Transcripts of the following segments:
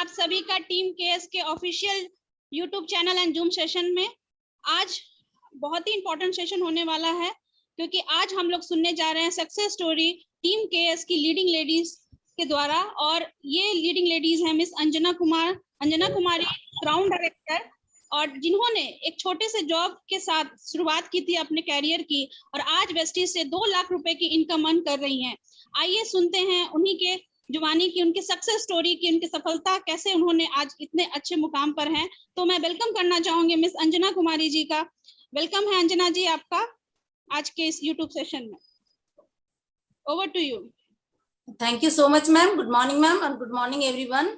आप सभी का टीम केएस के official YouTube channel and zoom session में। आज बहुत ही इंपॉर्टेंट सेशन होने वाला है क्योंकि आज हम लोग सुनने जा रहे हैं सक्सेस स्टोरी टीम केएस की लीडिंग लेडीज के द्वारा। और ये लीडिंग लेडीज हैं मिस अंजना कुमारी, ग्राउंड डायरेक्टर, और जिन्होंने एक छोटे से जॉब के साथ शुरुआत की थी अपने कैरियर की और आज वेस्टीज से 2 लाख रुपए की इनकम अर्न कर रही हैं। आइए सुनते हैं उन्हीं के जुबानी की उनकी सक्सेस स्टोरी की, उनकी सफलता कैसे उन्होंने आज इतने अच्छे मुकाम पर हैं। तो मैं वेलकम करना चाहूंगी मिस अंजना कुमारी जी का। वेलकम है अंजना जी आपका आज के इस यूट्यूब सेशन में। Over to you. Thank you so much ma'am. Good morning ma'am और good morning everyone.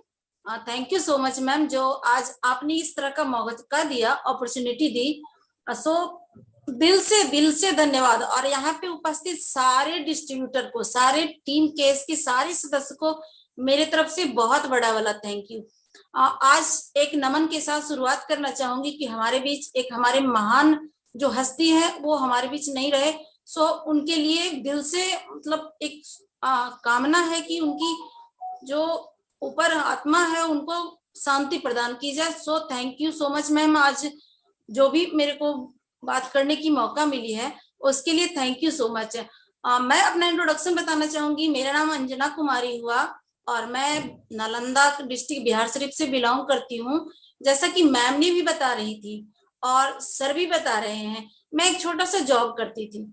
Thank you so much ma'am, जो आज आपने इस तरह का मौका दिया, अपॉर्चुनिटी दी। सो दिल से धन्यवाद। और यहाँ पे उपस्थित सारे डिस्ट्रीब्यूटर को, सारे टीम केस के सारे सदस्य को मेरे तरफ से बहुत बड़ा वाला थैंक यू। आज एक नमन के साथ शुरुआत करना चाहूंगी कि हमारे बीच एक हमारे महान जो हस्ती है वो हमारे बीच नहीं रहे। सो उनके लिए दिल से मतलब एक कामना है कि उनकी जो ऊपर आत्मा है उनको शांति प्रदान की जाए। सो thank you so much ma'am. आज जो भी मेरे को बात करने की मौका मिली है उसके लिए थैंक यू सो मच। मैं अपना इंट्रोडक्शन बताना चाहूंगी। मेरा नाम अंजना कुमारी हुआ और मैं नालंदा डिस्ट्रिक्ट बिहार शरीफ से बिलोंग करती हूँ। जैसा कि मैम ने भी बता रही थी और सर भी बता रहे हैं, मैं एक छोटा सा जॉब करती थी।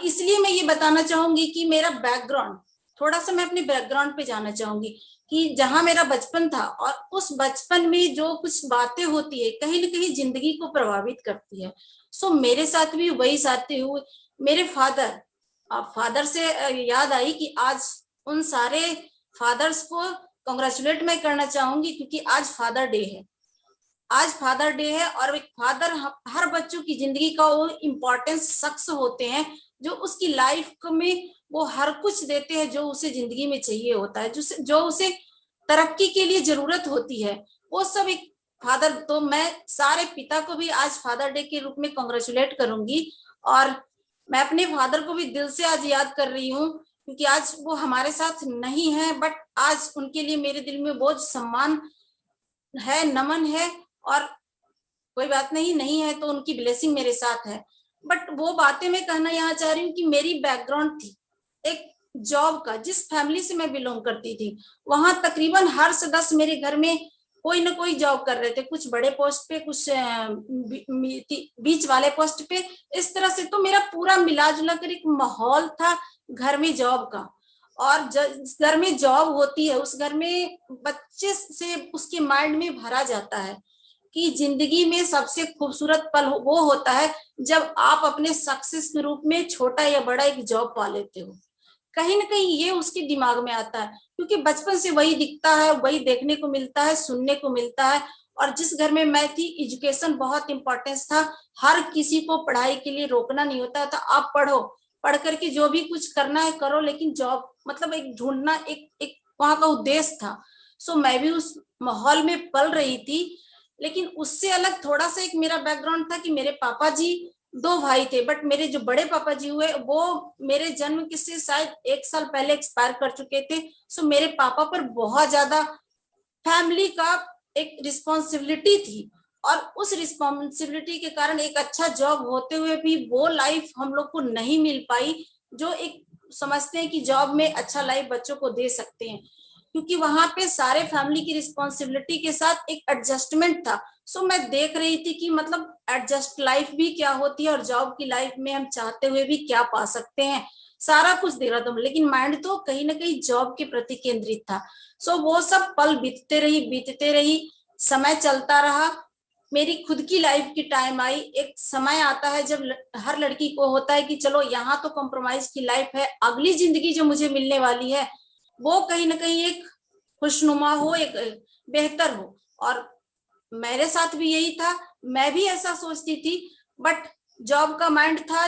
इसलिए मैं ये बताना चाहूंगी कि मेरा बैकग्राउंड, थोड़ा सा मैं अपने बैकग्राउंड पे जाना चाहूंगी कि जहां मेरा बचपन था और उस बचपन में जो कुछ बातें होती है कहीं ना कहीं जिंदगी को प्रभावित करती है। सो मेरे साथ भी वही साथी हुए। मेरे फादर से याद आई कि आज उन सारे फादर्स को कॉन्ग्रेचुलेट मैं करना चाहूंगी क्योंकि आज फादर डे है। आज फादर डे है और एक फादर हर बच्चों की जिंदगी का वो इम्पोर्टेंस शख्स होते हैं जो उसकी लाइफ में वो हर कुछ देते हैं जो उसे जिंदगी में चाहिए होता है, जो उसे तरक्की के लिए जरूरत होती है, वो सब एक फादर। तो मैं सारे पिता को भी आज फादर डे के रूप में कॉन्ग्रेचुलेट करूंगी और मैं अपने फादर को भी दिल से आज याद कर रही हूँ क्योंकि आज वो हमारे साथ नहीं है, बट आज उनके लिए मेरे दिल में बहुत सम्मान है, नमन है। और कोई बात नहीं है तो उनकी ब्लेसिंग मेरे साथ है। बट वो बातें मैं कहना यहाँ चाह रही हूँ कि मेरी बैकग्राउंड थी एक जॉब का। जिस फैमिली से मैं बिलोंग करती थी वहां तकरीबन हर सदस्य मेरे घर में कोई ना कोई जॉब कर रहे थे, कुछ बड़े पोस्ट पे, कुछ बीच वाले पोस्ट पे, इस तरह से। तो मेरा पूरा मिला जुला कर एक माहौल था घर में जॉब का। और जिस घर में जॉब होती है उस घर में बच्चे से उसके माइंड में भरा जाता है कि जिंदगी में सबसे खूबसूरत पल वो होता है जब आप अपने सक्सेस के रूप में छोटा या बड़ा एक जॉब पा लेते हो। कहीं ना कहीं ये उसके दिमाग में आता है क्योंकि बचपन से वही दिखता है, वही देखने को मिलता है, सुनने को मिलता है। और जिस घर में मैं थी एजुकेशन बहुत इंपॉर्टेंस था। हर किसी को पढ़ाई के लिए रोकना नहीं होता था। आप पढ़ो, पढ़ करके जो भी कुछ करना है करो, लेकिन जॉब मतलब एक ढूंढना एक वहां का उद्देश्य था। सो मैं भी उस माहौल में पल रही थी। लेकिन उससे अलग थोड़ा सा एक मेरा बैकग्राउंड था कि मेरे पापा जी 2 भाई थे, बट मेरे जो बड़े पापा जी हुए वो मेरे जन्म के से शायद 1 साल पहले एक्सपायर कर चुके थे। सो मेरे पापा पर बहुत ज्यादा फैमिली का एक रिस्पॉन्सिबिलिटी थी और उस रिस्पॉन्सिबिलिटी के कारण एक अच्छा जॉब होते हुए भी वो लाइफ हम लोग को नहीं मिल पाई जो एक समझते हैं कि जॉब में अच्छा लाइफ बच्चों को दे सकते हैं, क्योंकि वहां पे सारे फैमिली की रिस्पॉन्सिबिलिटी के साथ एक एडजस्टमेंट था। सो मैं देख रही थी कि मतलब एडजस्ट लाइफ भी क्या होती है और जॉब की लाइफ में हम चाहते हुए भी क्या पा सकते हैं। सारा कुछ देख रहा था लेकिन माइंड तो कहीं ना कहीं जॉब के प्रति केंद्रित था। सो वो सब पल बीतते रही, समय चलता रहा। मेरी खुद की लाइफ की टाइम आई। एक समय आता है जब हर लड़की को होता है कि चलो यहाँ तो कॉम्प्रोमाइज की लाइफ है, अगली जिंदगी जो मुझे मिलने वाली है वो कहीं ना कहीं एक खुशनुमा हो, एक बेहतर हो। और मेरे साथ भी यही था, मैं भी ऐसा सोचती थी, बट जॉब का माइंड था।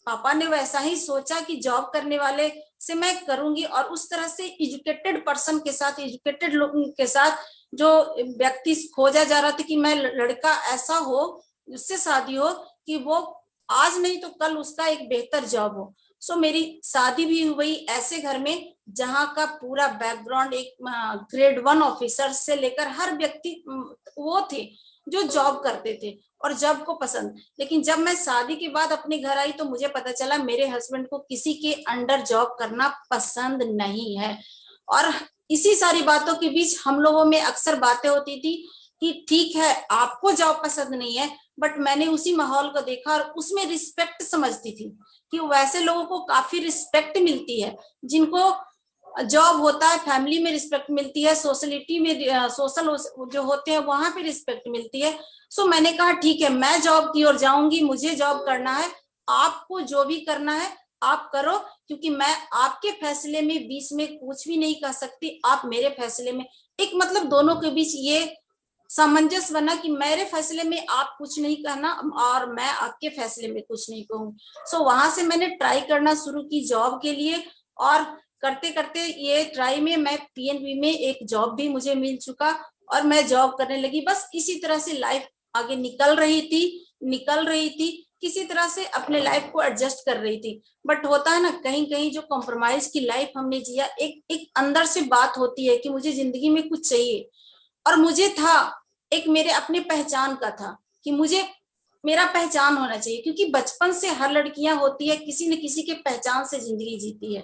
पापा ने वैसा ही सोचा कि जॉब करने वाले से मैं करूंगी और उस तरह से एजुकेटेड पर्सन के साथ, एजुकेटेड लोगों के साथ जो व्यक्ति खोजा जा रहा था कि मैं लड़का ऐसा हो, उससे शादी हो कि वो आज नहीं तो कल उसका एक बेहतर जॉब हो। सो मेरी शादी भी हुई ऐसे घर में जहाँ का पूरा बैकग्राउंड एक ग्रेड 1 ऑफिसर से लेकर हर व्यक्ति वो थे जो जॉब करते थे और जॉब को पसंद। लेकिन जब मैं शादी के बाद अपने घर आई तो मुझे पता चला मेरे हस्बैंड को किसी के अंडर जॉब करना पसंद नहीं है। और इसी सारी बातों के बीच हम लोगों में अक्सर बातें होती थी कि ठीक है आपको जॉब पसंद नहीं है, बट मैंने उसी माहौल को देखा और उसमें रिस्पेक्ट समझती थी कि वैसे लोगों को काफी रिस्पेक्ट मिलती है जिनको जॉब होता है, फैमिली में रिस्पेक्ट मिलती है, सोशलिटी में सोशल जो होते हैं वहां पे रिस्पेक्ट मिलती है। सो मैंने कहा ठीक है मैं जॉब की ओर जाऊंगी, मुझे जॉब करना है, आपको जो भी करना है आप करो, क्योंकि मैं आपके फैसले में बीच में कुछ भी नहीं कर सकती, आप मेरे फैसले में। एक मतलब दोनों के बीच ये सामंजस्य बना कि मेरे फैसले में आप कुछ नहीं कहना और मैं आपके फैसले में कुछ नहीं कहूंगी। सो वहां से मैंने ट्राई करना शुरू की जॉब के लिए और करते करते ये ट्राई में मैं पीएनबी में एक जॉब भी मुझे मिल चुका और मैं जॉब करने लगी। बस इसी तरह से लाइफ आगे निकल रही थी किसी तरह से अपने लाइफ को एडजस्ट कर रही थी। बट होता है ना कहीं कहीं जो कॉम्प्रोमाइज की लाइफ हमने जिया, एक एक अंदर से बात होती है कि मुझे जिंदगी में कुछ चाहिए। और मुझे था एक मेरे अपने पहचान का था कि मुझे मेरा पहचान होना चाहिए, क्योंकि बचपन से हर लड़कियां होती है किसी न किसी के पहचान से जिंदगी जीती है।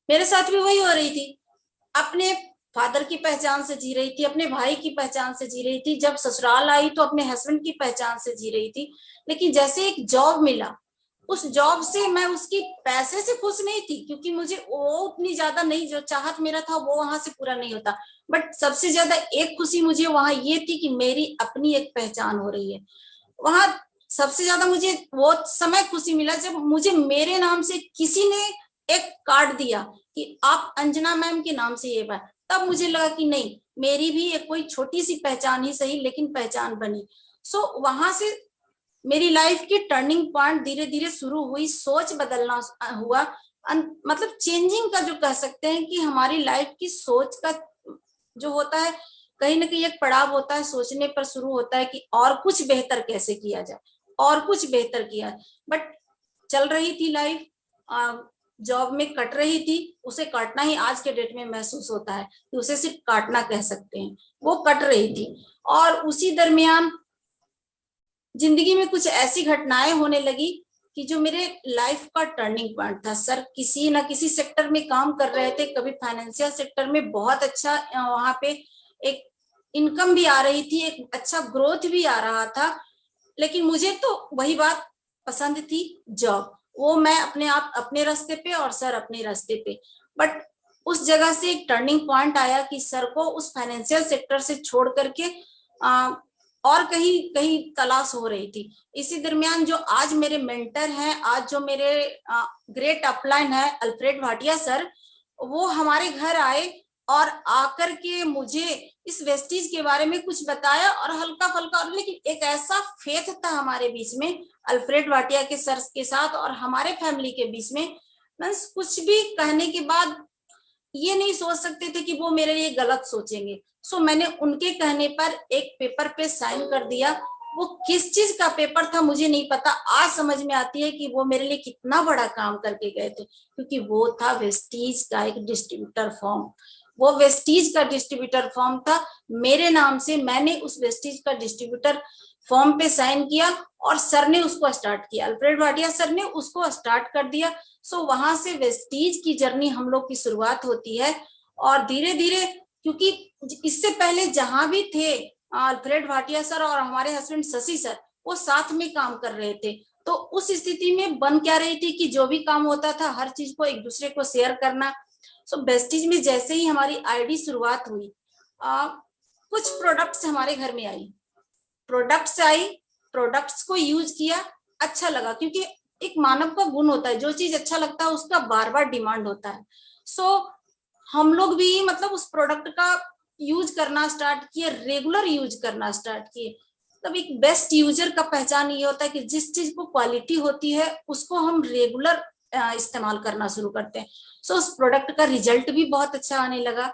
मेरे साथ भी वही हो रही थी, अपने फादर की पहचान से जी रही थी, अपने भाई की पहचान से जी रही थी, जब ससुराल आई तो अपने हस्बैंड की पहचान से जी रही थी। लेकिन जैसे एक जॉब मिला, उस जॉब से मैं उसकी पैसे से खुश नहीं थी, क्योंकि मुझे वो उतनी ज्यादा नहीं, जो चाहत मेरा था वो वहां से पूरा नहीं होता। बट सबसे ज्यादा एक खुशी मुझे वहां ये थी कि मेरी अपनी एक पहचान हो रही है। वहां सबसे ज्यादा मुझे वो समय खुशी मिला जब मुझे मेरे नाम से किसी ने एक कार्ड दिया कि आप अंजना मैम के नाम से ये बात, तब मुझे लगा कि नहीं मेरी भी एक कोई छोटी सी पहचान ही सही लेकिन पहचान बनी। सो वहां से मेरी लाइफ की टर्निंग पॉइंट धीरे धीरे शुरू हुई, सोच बदलना हुआ। मतलब चेंजिंग का जो कह सकते हैं कि हमारी लाइफ की सोच का जो होता है कहीं ना कहीं एक पड़ाव होता है, सोचने पर शुरू होता है कि और कुछ बेहतर कैसे किया जाए, और कुछ बेहतर किया। बट चल रही थी लाइफ, जॉब में कट रही थी, उसे काटना ही आज के डेट में महसूस होता है कि उसे सिर्फ काटना कह सकते हैं, वो कट रही थी। और उसी दरमियान जिंदगी में कुछ ऐसी घटनाएं होने लगी कि जो मेरे लाइफ का टर्निंग पॉइंट था। सर किसी ना किसी सेक्टर में काम कर रहे थे, कभी फाइनेंशियल सेक्टर में बहुत अच्छा वहां पे एक इनकम भी आ रही थी, एक अच्छा ग्रोथ भी आ रहा था, लेकिन मुझे तो वही बात पसंद थी, जॉब। वो मैं अपने आप अपने रास्ते पे और सर अपने रास्ते पे। बट उस जगह से एक टर्निंग पॉइंट आया कि सर को उस फाइनेंशियल सेक्टर से छोड़ करके और कहीं कहीं तलाश हो रही थी। इसी दरमियान जो आज मेरे मेंटर हैं, आज जो मेरे ग्रेट अपलाइन है अल्फ्रेड भाटिया सर, वो हमारे घर आए और आकर के मुझे इस वेस्टीज के बारे में कुछ बताया और हल्का फल्का, और लेकिन एक ऐसा फेथ था हमारे बीच में अल्फ्रेड भाटिया के सर के साथ और हमारे फैमिली के बीच में, मींस कुछ भी कहने के बाद ये नहीं सोच सकते थे कि वो मेरे लिए गलत सोचेंगे। सो मैंने उनके कहने पर एक पेपर पे साइन कर दिया। वो किस चीज का पेपर था मुझे नहीं पता, आज समझ में आती है कि वो मेरे लिए कितना बड़ा काम करके गए थे, क्योंकि वो था वेस्टीज का एक डिस्ट्रीब्यूटर फॉर्म। वो वेस्टीज का डिस्ट्रीब्यूटर फॉर्म था मेरे नाम से, मैंने उस वेस्टीज का डिस्ट्रीब्यूटर फॉर्म पे साइन किया और सर ने उसको स्टार्ट किया, अल्फ्रेड भाटिया सर ने उसको स्टार्ट कर दिया। सो वहां से वेस्टीज की जर्नी हम लोग की शुरुआत होती है। और धीरे धीरे, क्योंकि इससे पहले जहां भी थे अल्फ्रेड भाटिया सर और हमारे हस्बैंड शशि सर, वो साथ में काम कर रहे थे, तो उस स्थिति में बन क्या रही थी कि जो भी काम होता था हर चीज को एक दूसरे को शेयर करना। सो वेस्टीज में जैसे ही हमारी आईडी शुरुआत हुई, कुछ प्रोडक्ट्स हमारे घर में आई, प्रोडक्ट्स को यूज किया, अच्छा लगा, क्योंकि एक मानव का गुण होता है जो चीज अच्छा लगता है उसका बार बार डिमांड होता है। सो हम लोग भी मतलब उस प्रोडक्ट का यूज करना स्टार्ट किए, रेगुलर यूज करना स्टार्ट किए। तब एक बेस्ट यूजर का पहचान ये होता है कि जिस चीज को क्वालिटी होती है उसको हम रेगुलर इस्तेमाल करना शुरू करते हैं। सो उस प्रोडक्ट का रिजल्ट भी बहुत अच्छा आने लगा।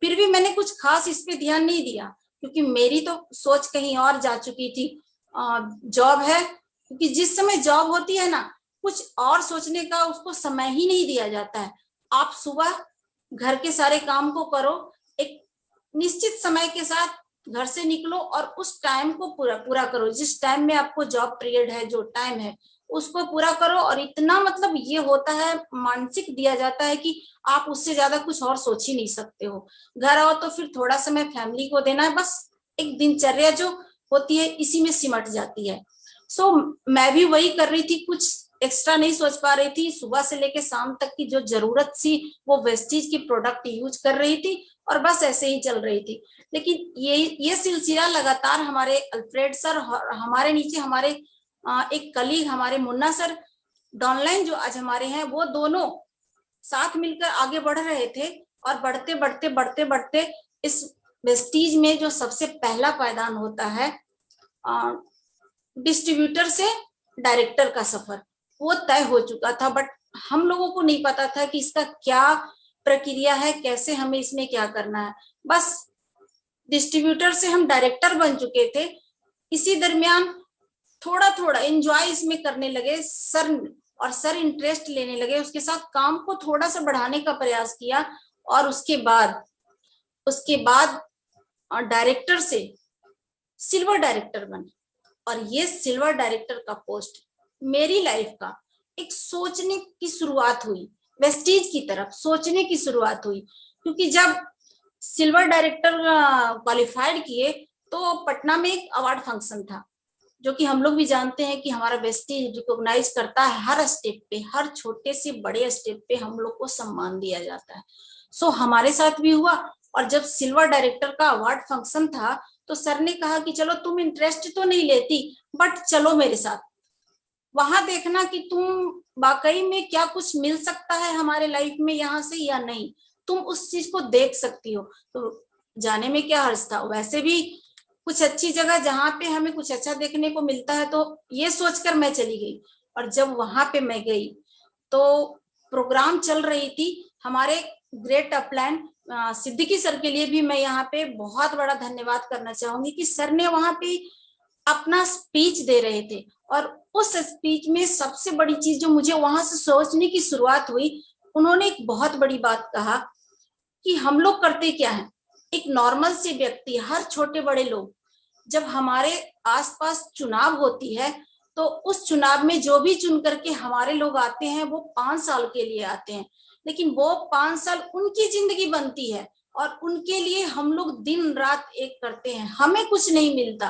फिर भी मैंने कुछ खास इस पे ध्यान नहीं दिया, क्योंकि मेरी तो सोच कहीं और जा चुकी थी। जॉब है, क्योंकि जिस समय जॉब होती है ना, कुछ और सोचने का उसको समय ही नहीं दिया जाता है। आप सुबह घर के सारे काम को करो, एक निश्चित समय के साथ घर से निकलो और उस टाइम को पूरा पूरा करो। जिस टाइम में आपको जॉब पीरियड है, जो टाइम है उसको पूरा करो। और इतना मतलब ये होता है, मानसिक दिया जाता है कि आप उससे ज्यादा कुछ और सोच ही नहीं सकते हो। घर आओ तो फिर थोड़ा समय फैमिली को देना है, बस एक दिनचर्या जो होती है इसी में सिमट जाती है। सो मैं भी वही कर रही थी, कुछ एक्स्ट्रा नहीं सोच पा रही थी। सुबह से लेके शाम तक की जो जरूरत थी वो वेस्टीज की प्रोडक्ट यूज कर रही थी और बस ऐसे ही चल रही थी। लेकिन ये सिलसिला लगातार हमारे अल्फ्रेड सर और हमारे नीचे हमारे एक कलीग हमारे मुन्ना सर डॉनलाइन जो आज हमारे हैं, वो दोनों साथ मिलकर आगे बढ़ रहे थे। और बढ़ते बढ़ते बढ़ते बढ़ते इस वेस्टीज में जो सबसे पहला पायदान होता है, डिस्ट्रीब्यूटर से डायरेक्टर का सफर, वो तय हो चुका था। बट हम लोगों को नहीं पता था कि इसका क्या प्रक्रिया है, कैसे हमें इसमें क्या करना है। बस डिस्ट्रीब्यूटर से हम डायरेक्टर बन चुके थे। इसी दरमियान थोड़ा थोड़ा एंजॉय इसमें करने लगे सर, और सर इंटरेस्ट लेने लगे, उसके साथ काम को थोड़ा सा बढ़ाने का प्रयास किया। और उसके बाद डायरेक्टर से सिल्वर डायरेक्टर बने। और ये सिल्वर डायरेक्टर का पोस्ट मेरी लाइफ का एक सोचने की शुरुआत हुई, वेस्टीज की तरफ सोचने की शुरुआत हुई। क्योंकि जब सिल्वर डायरेक्टर क्वालिफाइड किए तो पटना में एक अवार्ड फंक्शन था, जो कि हम लोग भी जानते हैं कि हमारा वेस्टीज रिकॉग्नाइज करता है। हर स्टेप पे, हर छोटे से बड़े स्टेप पे हम लोग को सम्मान दिया जाता है। सो हमारे साथ भी हुआ। और जब सिल्वर डायरेक्टर का अवार्ड फंक्शन था तो सर ने कहा कि चलो तुम इंटरेस्ट तो नहीं लेती, बट चलो मेरे साथ, वहां देखना कि तुम वाकई में क्या कुछ मिल सकता है हमारे लाइफ में यहाँ से या नहीं, तुम उस चीज को देख सकती हो। तो जाने में क्या हर्ज था, वैसे भी कुछ अच्छी जगह जहाँ पे हमें कुछ अच्छा देखने को मिलता है, तो ये सोचकर मैं चली गई। और जब वहां पे मैं गई तो प्रोग्राम चल रही थी हमारे ग्रेट अपलाइन सिद्दीकी सर के लिए भी मैं यहाँ पे बहुत बड़ा धन्यवाद करना चाहूंगी कि सर ने वहां पे अपना स्पीच दे रहे थे। और उस स्पीच में सबसे बड़ी चीज जो मुझे वहां से सोचने की शुरुआत हुई, उन्होंने एक बहुत बड़ी बात कहा कि हम लोग करते क्या है, एक नॉर्मल से व्यक्ति, हर छोटे बड़े लोग, जब हमारे आसपास चुनाव होती है तो उस चुनाव में जो भी चुन करके हमारे लोग आते हैं वो 5 साल के लिए आते हैं। लेकिन वो 5 साल उनकी जिंदगी बनती है और उनके लिए हम लोग दिन रात एक करते हैं, हमें कुछ नहीं मिलता।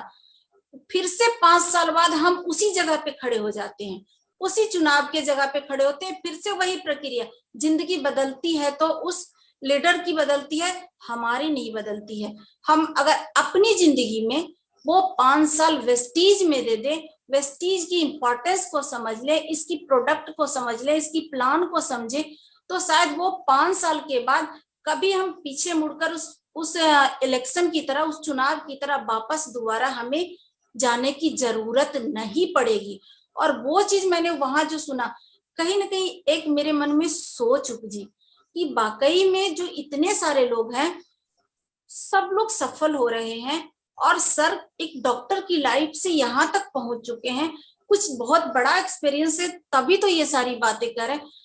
फिर से 5 साल बाद हम उसी जगह पे खड़े हो जाते हैं, उसी चुनाव के जगह पे खड़े होते हैं, फिर से वही प्रक्रिया। जिंदगी बदलती है तो उस लीडर की बदलती है, हमारी नहीं बदलती है। हम अगर अपनी जिंदगी में वो 5 साल वेस्टीज में दे दे, वेस्टीज की इंपॉर्टेंस को समझ ले, इसकी प्रोडक्ट को समझ ले, इसकी प्लान को समझे, तो शायद वो 5 साल के बाद कभी हम पीछे मुड़कर उस इलेक्शन की तरह, उस चुनाव की तरह वापस दोबारा हमें जाने की जरूरत नहीं पड़ेगी। और वो चीज मैंने वहां जो सुना, कहीं ना कहीं एक मेरे मन में सोच उपजी कि वाकई में जो इतने सारे लोग हैं, सब लोग सफल हो रहे हैं और सर एक डॉक्टर की लाइफ से यहाँ तक पहुंच चुके हैं, कुछ बहुत बड़ा एक्सपीरियंस है, तभी तो ये सारी बातें कर रहे हैं।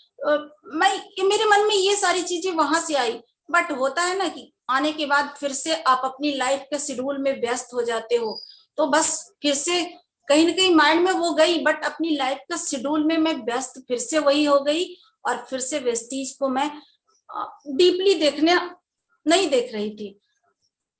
मेरे मन में ये सारी चीजें वहां से आई। बट होता है ना कि आने के बाद फिर से आप अपनी लाइफ के शेड्यूल में व्यस्त हो जाते हो, तो बस फिर से कहीं ना कहीं माइंड में वो गई, बट अपनी लाइफ का शेड्यूल में मैं व्यस्त फिर से वही हो गई। और फिर से वेस्टीज को मैं डीपली देखने नहीं देख रही थी।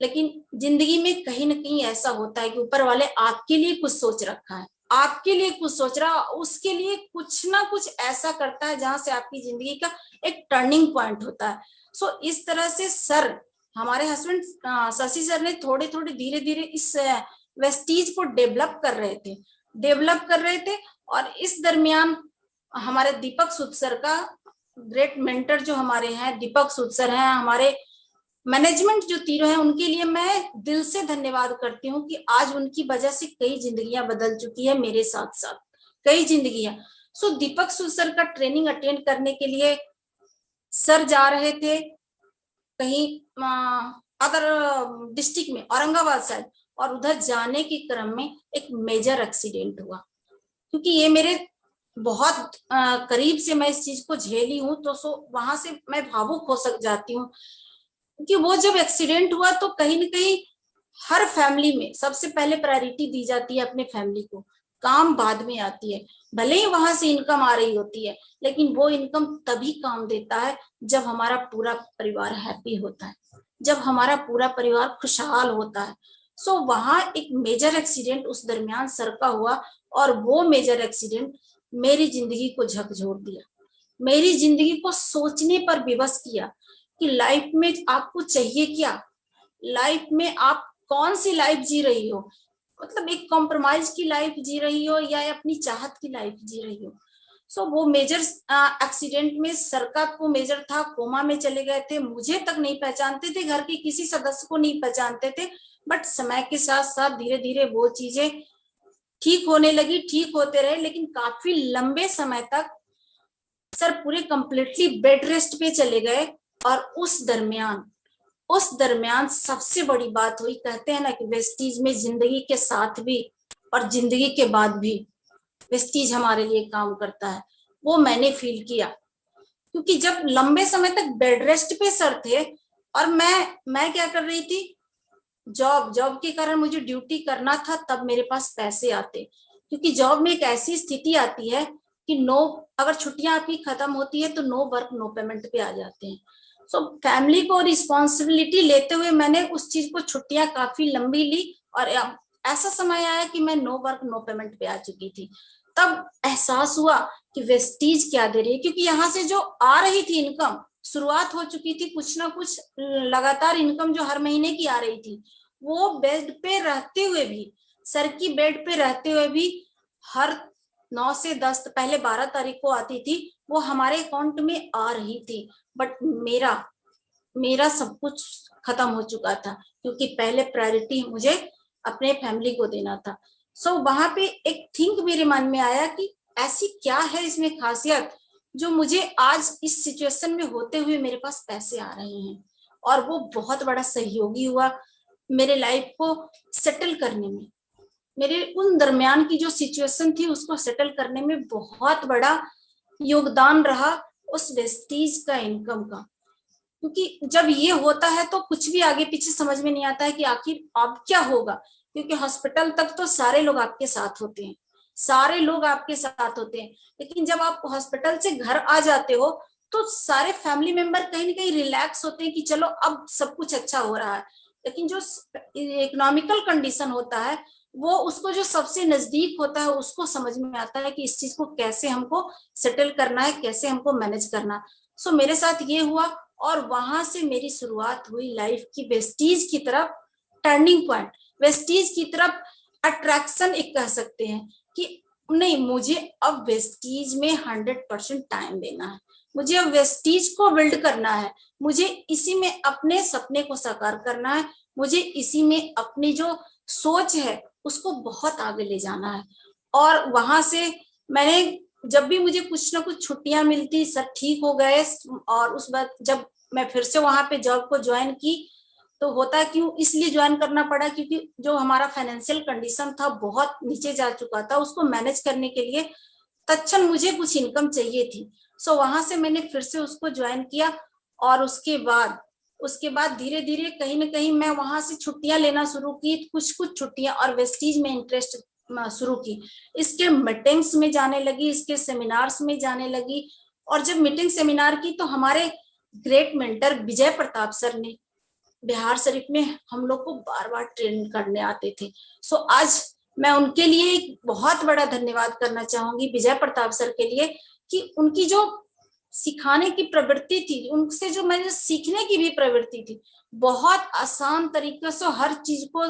लेकिन जिंदगी में कहीं ना कहीं ऐसा होता है कि ऊपर वाले आपके लिए कुछ सोच रखा है, आपके लिए कुछ सोच रहा, उसके लिए कुछ ना कुछ ऐसा करता है जहां से आपकी जिंदगी का एक टर्निंग पॉइंट होता है। सो इस तरह से सर, हमारे हस्बैंड शशि सर ने थोड़े थोड़े धीरे धीरे इस वेस्टीज को डेवलप कर रहे थे। और इस दरमियान हमारे दीपक सूद सर का ग्रेट मेंटर जो हमारे हैं, दीपक सूद सर हैं, हमारे मैनेजमेंट जो तीनों है, उनके लिए मैं दिल से धन्यवाद करती हूँ कि आज उनकी वजह से कई जिंदगियां बदल चुकी है, मेरे साथ साथ कई जिंदगियां। सो दीपक सूद सर का ट्रेनिंग अटेंड करने के लिए सर जा रहे थे कहीं अदर डिस्ट्रिक्ट में, औरंगाबाद साइड, और उधर जाने के क्रम में एक मेजर एक्सीडेंट हुआ। क्योंकि ये मेरे बहुत करीब से मैं इस चीज को झेली हूँ, तो वहां से मैं भावुक हो सक जाती हूँ। क्योंकि वो जब एक्सीडेंट हुआ तो कहीं ना कहीं हर फैमिली में सबसे पहले प्रायोरिटी दी जाती है अपने फैमिली को, काम बाद में आती है। भले ही वहां से इनकम आ रही होती है, लेकिन वो इनकम तभी काम देता है जब हमारा पूरा परिवार हैप्पी होता है, जब हमारा पूरा परिवार खुशहाल होता है। सो वहां एक मेजर एक्सीडेंट उस दरमियान सर का हुआ, और वो मेजर एक्सीडेंट मेरी जिंदगी को झकझोर दिया, मेरी जिंदगी को सोचने पर विवश किया कि लाइफ में आपको चाहिए क्या, लाइफ में आप कौन सी लाइफ जी रही हो, मतलब एक कॉम्प्रोमाइज की लाइफ जी रही हो या अपनी चाहत की लाइफ जी रही हो। सो वो मेजर एक्सीडेंट में सर का को मेजर था, कोमा में चले गए थे, मुझे तक नहीं पहचानते थे, घर के किसी सदस्य को नहीं पहचानते थे। बट समय के साथ साथ धीरे धीरे वो चीजें ठीक होने लगी, ठीक होते रहे, लेकिन काफी लंबे समय तक सर पूरे कंप्लीटली बेड रेस्ट पे चले गए। और उस दरमियान सबसे बड़ी बात हुई, कहते हैं ना कि वेस्टीज में जिंदगी के साथ भी और जिंदगी के बाद भी वेस्टीज हमारे लिए काम करता है। वो मैंने फील किया, क्योंकि जब लंबे समय तक बेड रेस्ट पे सर थे और मैं क्या कर रही थी, जॉब के कारण मुझे ड्यूटी करना था, तब मेरे पास पैसे आते। क्योंकि जॉब में एक ऐसी स्थिति आती है कि नो, अगर छुट्टियां आपकी खत्म होती है तो नो वर्क नो पेमेंट पे आ जाते हैं। सो फैमिली को रिस्पॉन्सिबिलिटी लेते हुए मैंने उस चीज को छुट्टियां काफी लंबी ली, और ऐसा समय आया कि मैं नो वर्क नो पेमेंट पे आ चुकी थी। तब एहसास हुआ कि वेस्टीज क्या दे रही है, क्योंकि यहाँ से जो आ रही थी इनकम, शुरुआत हो चुकी थी, कुछ ना कुछ लगातार इनकम जो हर महीने की आ रही थी, वो बेड पे रहते हुए भी, सर की बेड पे रहते हुए भी हर 9 से 10, पहले 12 तारीख को आती थी, वो हमारे अकाउंट में आ रही थी। बट मेरा सब कुछ खत्म हो चुका था, क्योंकि पहले प्रायोरिटी मुझे अपने फैमिली को देना था। सो वहां पे एक थिंक मेरे मन में आया कि ऐसी क्या है इसमें खासियत जो मुझे आज इस सिचुएशन में होते हुए मेरे पास पैसे आ रहे हैं। और वो बहुत बड़ा सहयोगी हुआ मेरे लाइफ को सेटल करने में, मेरे उन दरमियान की जो सिचुएशन थी उसको सेटल करने में बहुत बड़ा योगदान रहा उस वेस्टीज का इनकम का। क्योंकि जब ये होता है तो कुछ भी आगे पीछे समझ में नहीं आता है कि आखिर अब क्या होगा, क्योंकि हॉस्पिटल तक तो सारे लोग आपके साथ होते हैं, सारे लोग आपके साथ होते हैं, लेकिन जब आप हॉस्पिटल से घर आ जाते हो तो सारे फैमिली मेंबर कहीं ना कहीं रिलैक्स होते हैं कि चलो अब सब कुछ अच्छा हो रहा है। लेकिन जो इकोनॉमिकल कंडीशन होता है, वो उसको जो सबसे नजदीक होता है उसको समझ में आता है कि इस चीज को कैसे हमको सेटल करना है, कैसे हमको मैनेज करना। सो मेरे साथ ये हुआ, और वहां से मेरी शुरुआत हुई लाइफ की वेस्टीज की तरफ, टर्निंग पॉइंट, वेस्टीज की तरफ अट्रैक्शन एक कह सकते हैं कि नहीं, मुझे अब वेस्टीज में 100% टाइम देना है, मुझे अब वेस्टीज को बिल्ड करना है, मुझे इसी में अपने सपने को साकार करना है, मुझे इसी में अपनी जो सोच है उसको बहुत आगे ले जाना है। और वहां से मैंने, जब भी मुझे कुछ ना कुछ छुट्टियां मिलती, सर ठीक हो गए, और उस बार जब मैं फिर से वहां पे जॉब को ज्वाइन की, तो होता क्यों इसलिए ज्वाइन करना पड़ा, क्योंकि जो हमारा फाइनेंशियल कंडीशन था बहुत नीचे जा चुका था, उसको मैनेज करने के लिए तत्क्षण मुझे कुछ इनकम चाहिए थी। सो वहां से मैंने फिर से उसको ज्वाइन किया, और उसके बाद धीरे धीरे कहीं ना कहीं मैं वहां से छुट्टियां लेना शुरू की, कुछ छुट्टियां, और वेस्टीज में इंटरेस्ट शुरू की, इसके मीटिंग्स में जाने लगी, इसके सेमिनार्स में जाने लगी। और जब मीटिंग सेमिनार की तो हमारे great mentor Vijay Pratap sir ने बिहार शरीफ में हम लोग को बार बार ट्रेन करने आते थे। सो आज मैं उनके लिए एक बहुत बड़ा धन्यवाद करना चाहूंगी, विजय प्रताप सर के लिए, कि उनकी जो सिखाने की प्रवृत्ति थी, उनसे जो मैंने सीखने की भी प्रवृत्ति थी, बहुत आसान तरीके से हर चीज को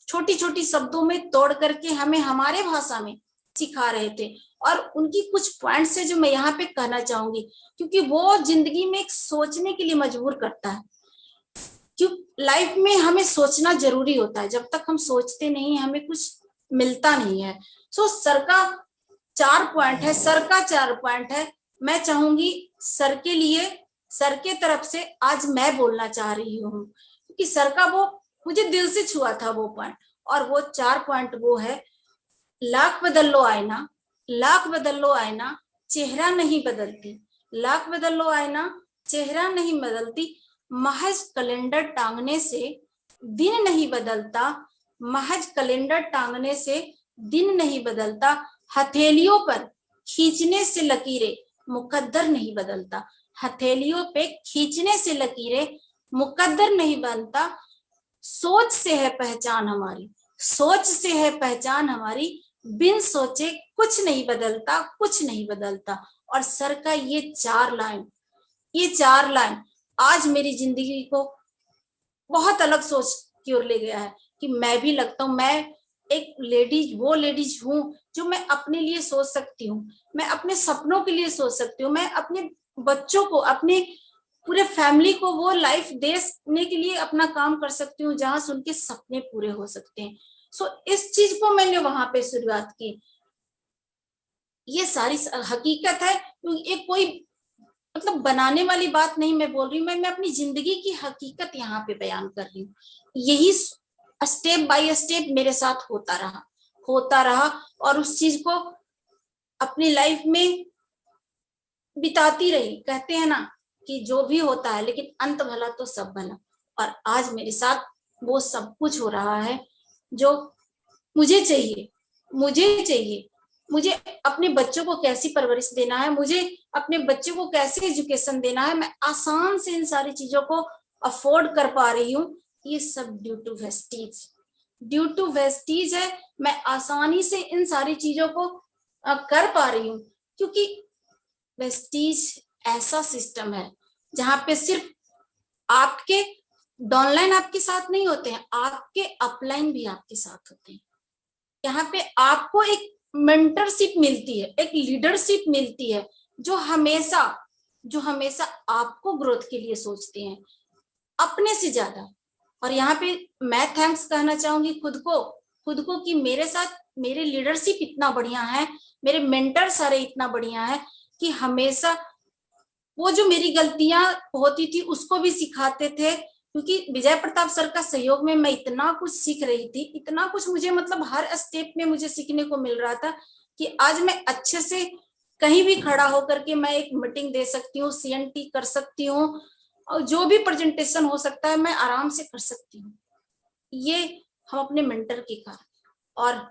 छोटी छोटी शब्दों में तोड़ करके हमें हमारे भाषा में सिखा रहे थे। और उनकी कुछ पॉइंट्स है जो मैं यहाँ पे कहना चाहूंगी, क्योंकि वो जिंदगी में एक सोचने के लिए मजबूर करता है। क्यों लाइफ में हमें सोचना जरूरी होता है, जब तक हम सोचते नहीं हमें कुछ मिलता नहीं है। सो सर का 4 पॉइंट है। मैं चाहूंगी सर के लिए, सर के तरफ से आज मैं बोलना चाह रही हूँ, क्योंकि सर का वो मुझे दिल से छुआ था वो पॉइंट। और वो 4 पॉइंट वो है, लाख बदल लो आईना, लाख बदल लो आईना, चेहरा नहीं बदलती। लाख बदल लो आईना, चेहरा नहीं बदलती। महज कैलेंडर टांगने से दिन नहीं बदलता। महज कैलेंडर टांगने से दिन नहीं बदलता। हथेलियों पर खींचने से लकीरें मुकद्दर नहीं बदलता। हथेलियों पे खींचने से लकीरें मुकद्दर नहीं बनता। सोच से है पहचान हमारी, सोच से है पहचान हमारी। बिन सोचे कुछ नहीं बदलता, कुछ नहीं बदलता। और सर का ये 4 लाइन, ये 4 लाइन आज मेरी जिंदगी को बहुत अलग सोच की ओर ले गया है कि मैं भी लगता हूँ, मैं एक लेडीज, वो लेडीज हूँ जो मैं अपने लिए सोच सकती हूँ, मैं अपने सपनों के लिए सोच सकती हूँ, मैं अपने बच्चों को, अपने पूरे फैमिली को वो लाइफ देने के लिए अपना काम कर सकती हूँ जहां से उनके सपने पूरे हो सकते हैं। सो इस चीज को मैंने वहां पे शुरुआत की। ये सारी हकीकत है, ये कोई मतलब बनाने वाली बात नहीं मैं बोल रही हूँ, मैं अपनी जिंदगी की हकीकत यहाँ पे बयान कर रही हूँ। यही स्टेप बाय स्टेप मेरे साथ होता रहा और उस चीज को अपनी लाइफ में बिताती रही। कहते हैं ना कि जो भी होता है लेकिन अंत भला तो सब भला। और आज मेरे साथ वो सब कुछ हो रहा है जो मुझे चाहिए। मुझे अपने बच्चों को कैसी परवरिश देना है, मुझे अपने बच्चों को कैसे एजुकेशन देना है, मैं आसान से इन सारी चीजों को अफोर्ड कर पा रही हूँ। ये सब ड्यू टू वेस्टीज है। मैं आसानी से इन सारी चीजों को कर पा रही हूँ क्योंकि वेस्टीज ऐसा सिस्टम है जहां पे सिर्फ आपके डाउनलाइन आपके साथ नहीं होते हैं, आपके अपलाइन भी आपके साथ होते हैं। यहाँ पे आपको एक मेंटरशिप मिलती है, एक लीडरशिप मिलती है जो हमेशा आपको ग्रोथ के लिए सोचते हैं अपने से ज्यादा। और यहाँ पे मैं थैंक्स कहना चाहूंगी खुद को कि मेरे साथ मेरे लीडरशिप इतना बढ़िया है, मेरे मेंटर सारे इतना बढ़िया है कि हमेशा वो जो मेरी गलतियां होती थी उसको भी सिखाते थे। क्योंकि विजय प्रताप सर का सहयोग में मैं इतना कुछ सीख रही थी, इतना कुछ मुझे मतलब हर स्टेप में मुझे सीखने को मिल रहा था कि आज मैं अच्छे से कहीं भी खड़ा होकर के मैं एक मीटिंग दे सकती हूँ, CNT कर सकती हूँ और जो भी प्रेजेंटेशन हो सकता है मैं आराम से कर सकती हूँ। ये हम अपने मेंटर के कारण। और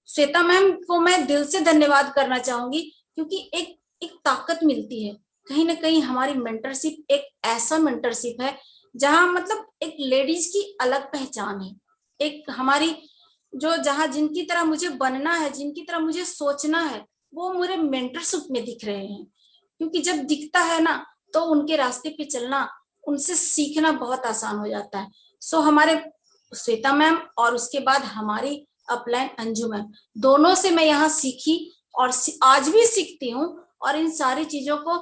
श्वेता मैम को मैं दिल से धन्यवाद करना चाहूंगी क्योंकि एक ताकत मिलती है। कहीं ना कहीं हमारी मेंटरशिप एक ऐसा मेंटरशिप है जहां मतलब एक लेडीज की अलग पहचान है, एक हमारी जो जहां जिनकी तरह मुझे बनना है, जिनकी तरह मुझे सोचना है, वो मेरे मेंटरशिप में दिख रहे हैं। क्योंकि जब दिखता है ना तो उनके रास्ते पे चलना, उनसे सीखना बहुत आसान हो जाता है। सो हमारे श्वेता मैम और उसके बाद हमारी अपलाइन अंजू मैम, दोनों से मैं यहाँ सीखी और आज भी सीखती हूँ। और इन सारी चीजों को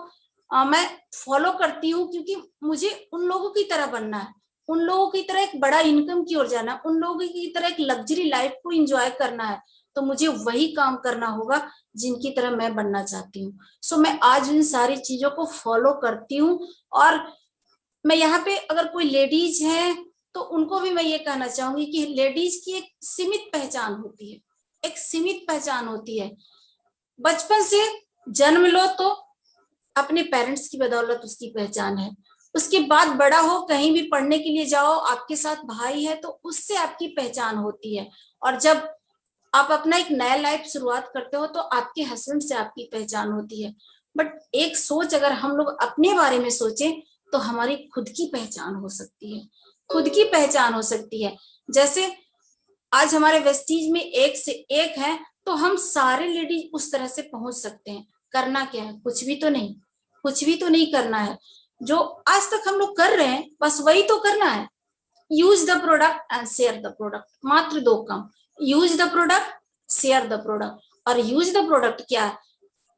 मैं फॉलो करती हूँ क्योंकि मुझे उन लोगों की तरह बनना है, उन लोगों की तरह एक बड़ा इनकम की ओर जाना है, उन लोगों की तरह एक लग्जरी लाइफ को एंजॉय करना है। तो मुझे वही काम करना होगा जिनकी तरह मैं बनना चाहती हूँ। सो मैं आज इन सारी चीजों को फॉलो करती हूँ। और मैं यहाँ पे अगर कोई लेडीज है तो उनको भी मैं ये कहना चाहूंगी कि लेडीज की एक सीमित पहचान होती है, एक सीमित पहचान होती है। बचपन से जन्म लो तो अपने पेरेंट्स की बदौलत उसकी पहचान है, उसके बाद बड़ा हो कहीं भी पढ़ने के लिए जाओ, आपके साथ भाई है तो उससे आपकी पहचान होती है। और जब आप अपना एक नया लाइफ शुरुआत करते हो तो आपके हस्बैंड से आपकी पहचान होती है। बट एक सोच अगर हम लोग अपने बारे में सोचें तो हमारी खुद की पहचान हो सकती है, खुद की पहचान हो सकती है। जैसे आज हमारे वेस्टीज में एक से एक है तो हम सारे लेडीज उस तरह से पहुंच सकते हैं। करना क्या है, कुछ भी तो नहीं, कुछ भी तो नहीं करना है। जो आज तक हम लोग कर रहे हैं बस वही तो करना है। Use the product and share the product, मात्र 2 काम, use the product, share the product. और यूज द प्रोडक्ट क्या है,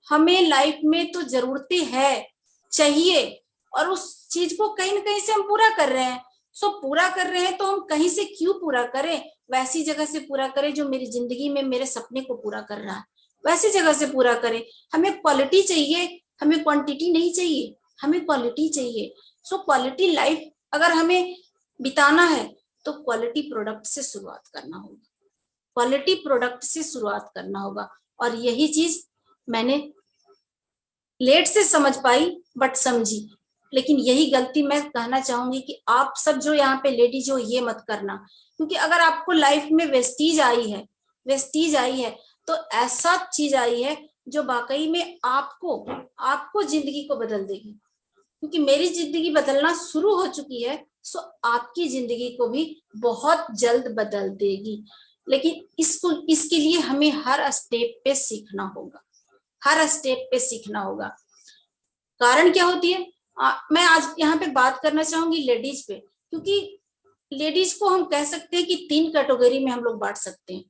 हमें लाइफ में तो जरूरतें है, चाहिए, और उस चीज को कहीं ना कहीं से हम पूरा कर रहे हैं। सो पूरा कर रहे हैं तो हम कहीं से क्यों पूरा करें, वैसी जगह से पूरा करें जो मेरी जिंदगी में मेरे सपने को पूरा कर रहा है, वैसी जगह से पूरा करें। हमें क्वालिटी चाहिए, हमें क्वांटिटी नहीं चाहिए, हमें क्वालिटी चाहिए। सो क्वालिटी लाइफ अगर हमें बिताना है तो क्वालिटी प्रोडक्ट से शुरुआत करना होगा, क्वालिटी प्रोडक्ट से शुरुआत करना होगा। और यही चीज मैंने लेट से समझ पाई बट समझी। लेकिन यही गलती मैं कहना चाहूंगी कि आप सब जो यहाँ पे लेडीज हो ये मत करना, क्योंकि अगर आपको लाइफ में वेस्टीज आई है तो ऐसा चीज आई है जो वाकई में आपको जिंदगी को बदल देगी। क्योंकि मेरी जिंदगी बदलना शुरू हो चुकी है, सो आपकी जिंदगी को भी बहुत जल्द बदल देगी। लेकिन इसके लिए हमें हर स्टेप पे सीखना होगा। कारण क्या होती है, मैं आज यहाँ पे बात करना चाहूंगी लेडीज पे, क्योंकि लेडीज को हम कह सकते हैं कि 3 कैटेगरी में हम लोग बांट सकते हैं।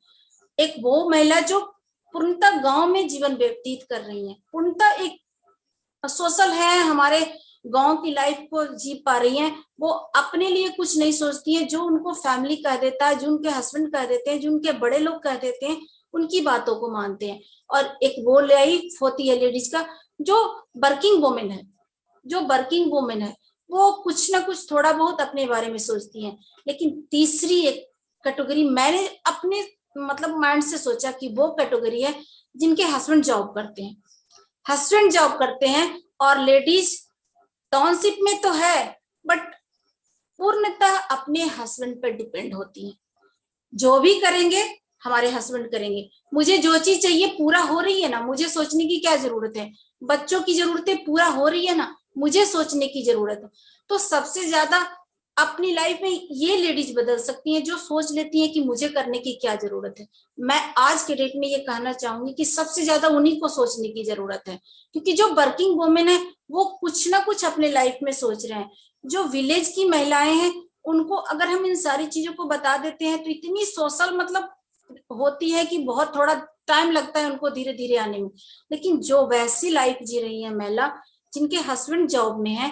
एक वो महिला जो पूर्णतः गांव में जीवन व्यतीत कर रही है, पूर्णतः एक सोशल है, हमारे गांव की लाइफ को जी पा रही हैं, वो अपने लिए कुछ नहीं सोचती है, जो उनको फैमिली कह देता है, जो उनके हस्बैंड कह देते हैं, जो उनके बड़े लोग कह देते हैं, उनकी बातों को मानते हैं। और एक वो लाइफ होती है लेडीज का जो वर्किंग वुमेन है, वो कुछ ना कुछ थोड़ा बहुत अपने बारे में सोचती हैं। लेकिन तीसरी एक कैटेगरी मैंने अपने मतलब माइंड से सोचा कि वो कैटेगरी है जिनके हस्बैंड जॉब करते हैं और लेडीज टाउनशिप में तो है बट पूर्णतः अपने हस्बैंड पर डिपेंड होती हैं। जो भी करेंगे हमारे हस्बैंड करेंगे, मुझे जो चीज चाहिए पूरा हो रही है ना, मुझे सोचने की क्या जरूरत है, बच्चों की जरूरतें पूरा हो रही है ना, मुझे सोचने की जरूरत है। तो सबसे ज्यादा अपनी लाइफ में ये लेडीज बदल सकती हैं जो सोच लेती हैं कि मुझे करने की क्या जरूरत है। मैं आज के डेट में ये कहना चाहूंगी कि सबसे ज्यादा उन्हीं को सोचने की जरूरत है, क्योंकि जो वर्किंग वुमेन है वो कुछ ना कुछ अपने लाइफ में सोच रहे हैं। जो विलेज की महिलाएं हैं उनको अगर हम इन सारी चीजों को बता देते हैं तो इतनी सोशल मतलब होती है कि बहुत थोड़ा टाइम लगता है उनको धीरे धीरे आने में। लेकिन जो वैसी लाइफ जी रही है महिला जिनके हस्बैंड जॉब में है,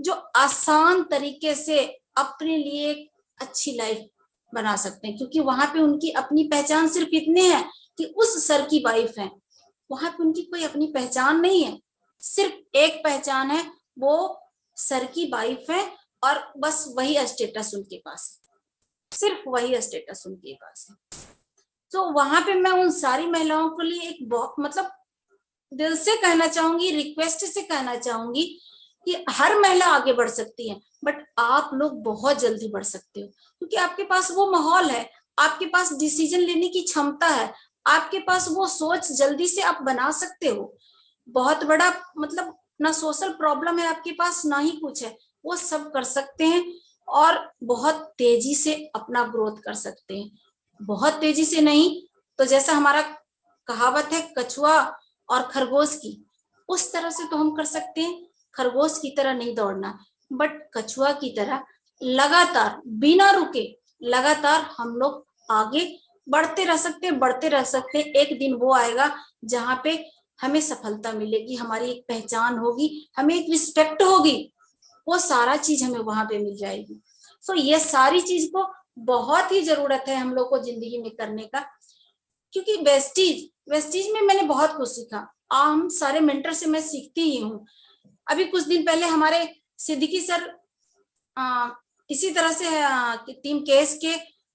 जो आसान तरीके से अपने लिए अच्छी लाइफ बना सकते हैं, क्योंकि वहां पे उनकी अपनी पहचान सिर्फ इतने है कि उस सर की वाइफ है। वहां पे उनकी कोई अपनी पहचान नहीं है, सिर्फ एक पहचान है, वो सर की वाइफ है और बस वही स्टेटस उनके पास है, सिर्फ वही स्टेटस उनके पास है। तो वहां पे मैं उन सारी महिलाओं के लिए एक बहुत मतलब दिल से कहना चाहूंगी, रिक्वेस्ट से कहना चाहूंगी कि हर महिला आगे बढ़ सकती है, बट आप लोग बहुत जल्दी बढ़ सकते हो, क्योंकि आपके पास वो माहौल है, आपके पास डिसीजन लेने की क्षमता है, आपके पास वो सोच जल्दी से आप बना सकते हो। बहुत बड़ा मतलब ना सोशल प्रॉब्लम है आपके पास, ना ही कुछ है, वो सब कर सकते हैं और बहुत तेजी से अपना ग्रोथ कर सकते हैं। बहुत तेजी से नहीं तो जैसा हमारा कहावत है कछुआ और खरगोश की, उस तरह से तो हम कर सकते हैं। खरगोश की तरह नहीं दौड़ना बट कछुआ की तरह लगातार बिना रुके लगातार हम लोग आगे बढ़ते रह सकते हैं। एक दिन वो आएगा जहां पे हमें सफलता मिलेगी, हमारी एक पहचान होगी, हमें एक रिस्पेक्ट होगी, वो सारा चीज हमें वहां पे मिल जाएगी। सो ये सारी चीज को बहुत ही जरूरत है हम लोग को जिंदगी में करने का, क्योंकि वेस्टीज में मैंने बहुत कुछ सीखा। हम सारे मेंटर से मैं सीखती ही हूँ। अभी कुछ दिन पहले हमारे सिद्दीकी सर इसी तरह से टीम केस के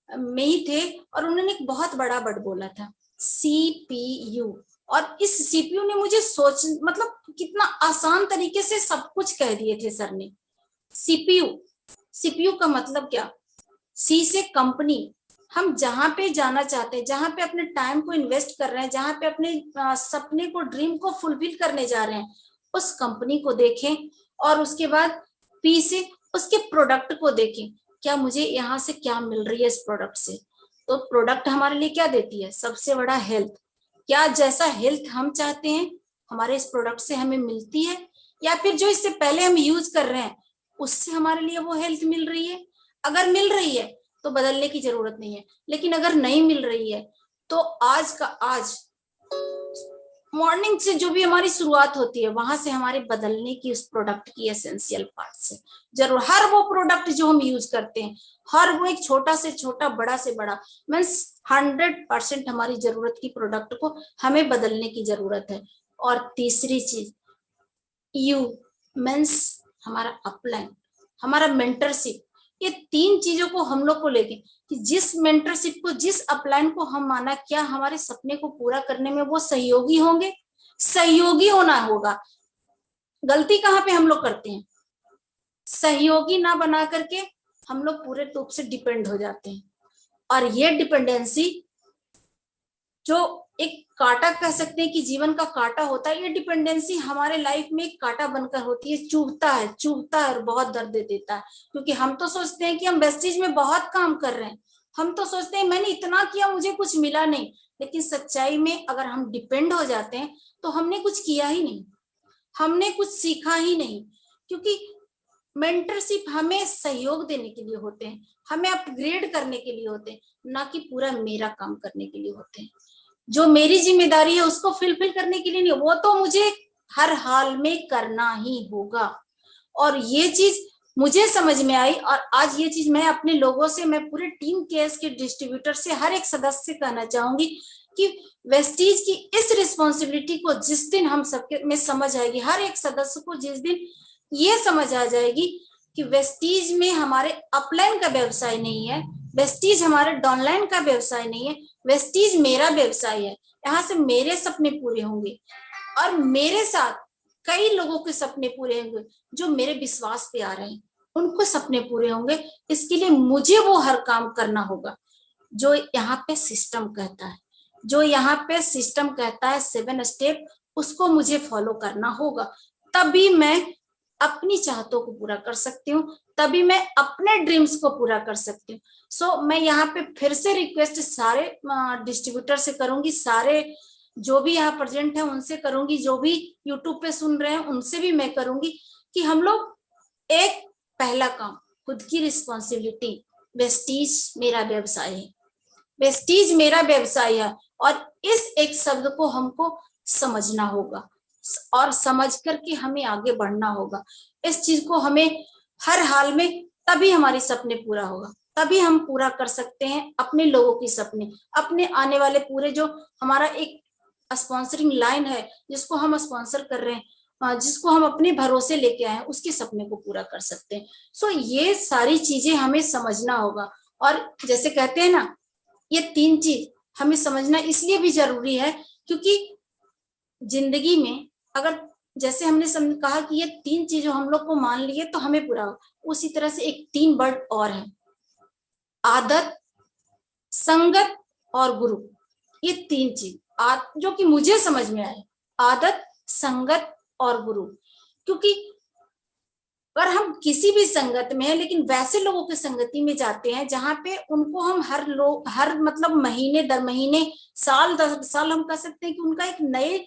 में ही थे और उन्होंने एक बहुत बड़ा वर्ड बोला था CPU, और इस CPU ने मुझे सोच मतलब कितना आसान तरीके से सब कुछ कह दिए थे सर ने। CPU का मतलब क्या, C से कंपनी, हम जहां पे जाना चाहते हैं, जहां पे अपने टाइम को इन्वेस्ट कर रहे हैं, जहां पे अपने सपने को ड्रीम को फुलफिल करने जा रहे हैं, उस कंपनी को देखें। और उसके बाद P से उसके प्रोडक्ट को देखें, क्या मुझे यहाँ से क्या मिल रही है इस प्रोडक्ट से। तो प्रोडक्ट हमारे लिए क्या देती है, सबसे बड़ा हेल्थ। क्या जैसा हेल्थ हम चाहते हैं हमारे इस प्रोडक्ट से हमें मिलती है, या फिर जो इससे पहले हम यूज कर रहे हैं उससे हमारे लिए वो हेल्थ मिल रही है। अगर मिल रही है तो बदलने की जरूरत नहीं है, लेकिन अगर नहीं मिल रही है तो आज का आज मॉर्निंग से जो भी हमारी शुरुआत होती है वहां से हमारे बदलने की उस प्रोडक्ट की एसेंशियल पार्ट से जरूर। हर वो प्रोडक्ट जो हम यूज करते हैं, हर वो एक छोटा से छोटा बड़ा से बड़ा मीन्स 100% हमारी जरूरत की प्रोडक्ट को हमें बदलने की जरूरत है। और तीसरी चीज यू मीन्स हमारा अपलाइन, हमारा मेंटरशिप, ये 3 चीजों को हम लोग को लेके कि जिस मेंटरशिप को, जिस अपलाइन को हम माना, क्या हमारे सपने को पूरा करने में वो सहयोगी होंगे? सहयोगी होना होगा। गलती कहाँ पे हम लोग करते हैं? सहयोगी ना बना करके हम लोग पूरे रूप से डिपेंड हो जाते हैं, और ये डिपेंडेंसी जो एक कांटा कह सकते हैं कि जीवन का कांटा होता है, ये डिपेंडेंसी हमारे लाइफ में एक कांटा बनकर होती है, चुभता है और बहुत दर्द देता है। क्योंकि हम तो सोचते हैं कि हम वेस्टीज में बहुत काम कर रहे हैं, हम तो सोचते हैं मैंने इतना किया मुझे कुछ मिला नहीं, लेकिन सच्चाई में अगर हम डिपेंड हो जाते हैं तो हमने कुछ किया ही नहीं, हमने कुछ सीखा ही नहीं। क्योंकि मेंटरशिप हमें सहयोग देने के लिए होते हैं, हमें अपग्रेड करने के लिए होते हैं, ना कि पूरा मेरा काम करने के लिए होते हैं। जो मेरी जिम्मेदारी है उसको फुलफिल करने के लिए नहीं, वो तो मुझे हर हाल में करना ही होगा। और ये चीज मुझे समझ में आई, और आज ये चीज मैं अपने लोगों से, मैं पूरे टीम केएस के डिस्ट्रीब्यूटर से, हर एक सदस्य से कहना चाहूंगी कि वेस्टीज की इस रिस्पॉन्सिबिलिटी को जिस दिन हम सबके में समझ आएगी, हर एक सदस्य को जिस दिन ये समझ आ जाएगी कि वेस्टीज में हमारे अपलाइन का व्यवसाय नहीं है, वेस्टीज हमारे डाउनलाइन का व्यवसाय नहीं है, वेस्टीज मेरा व्यवसाय है। यहाँ से मेरे सपने पूरे होंगे और मेरे साथ कई लोगों के सपने पूरे होंगे जो मेरे विश्वास पे आ रहे हैं, उनको सपने पूरे होंगे। इसके लिए मुझे वो हर काम करना होगा जो यहाँ पे सिस्टम कहता है, जो यहाँ पे सिस्टम कहता है 7 स्टेप, उसको मुझे फॉलो करना होगा। तभी मैं अपनी चाहतों को पूरा कर सकती हूँ, तभी मैं अपने ड्रीम्स को पूरा कर सकती हूँ। सो मैं यहाँ पे फिर से रिक्वेस्ट सारे डिस्ट्रीब्यूटर से करूंगी, सारे जो भी यहाँ प्रेजेंट है उनसे करूंगी, जो भी यूट्यूब पे सुन रहे हैं उनसे भी मैं करूंगी कि हम लोग एक पहला काम, खुद की रिस्पॉन्सिबिलिटी, वेस्टीज मेरा व्यवसाय है, वेस्टीज मेरा व्यवसाय है, और इस एक शब्द को हमको समझना होगा और समझ करके हमें आगे बढ़ना होगा। इस चीज को हमें हर हाल में, तभी हमारे सपने पूरा होगा, तभी हम पूरा कर सकते हैं अपने लोगों के सपने, अपने आने वाले पूरे जो हमारा एक स्पॉन्सरिंग लाइन है जिसको हम स्पॉन्सर कर रहे हैं, जिसको हम अपने भरोसे लेके आए हैं, उसके सपने को पूरा कर सकते हैं। सो ये सारी चीजें हमें समझना होगा। और जैसे कहते हैं ना, ये 3 चीज हमें समझना इसलिए भी जरूरी है क्योंकि जिंदगी में अगर जैसे हमने कहा कि ये 3 चीजों हम लोग को मान लिए तो हमें पूरा हो, उसी तरह से एक 3 वर्ड और है, आदत, संगत और गुरु। ये 3 चीज जो कि मुझे समझ में आए, आदत, संगत और गुरु। क्योंकि अगर हम किसी भी संगत में है, लेकिन वैसे लोगों की संगति में जाते हैं जहां पे उनको हम हर मतलब महीने दर महीने, साल दर साल हम कह सकते हैं कि उनका एक नए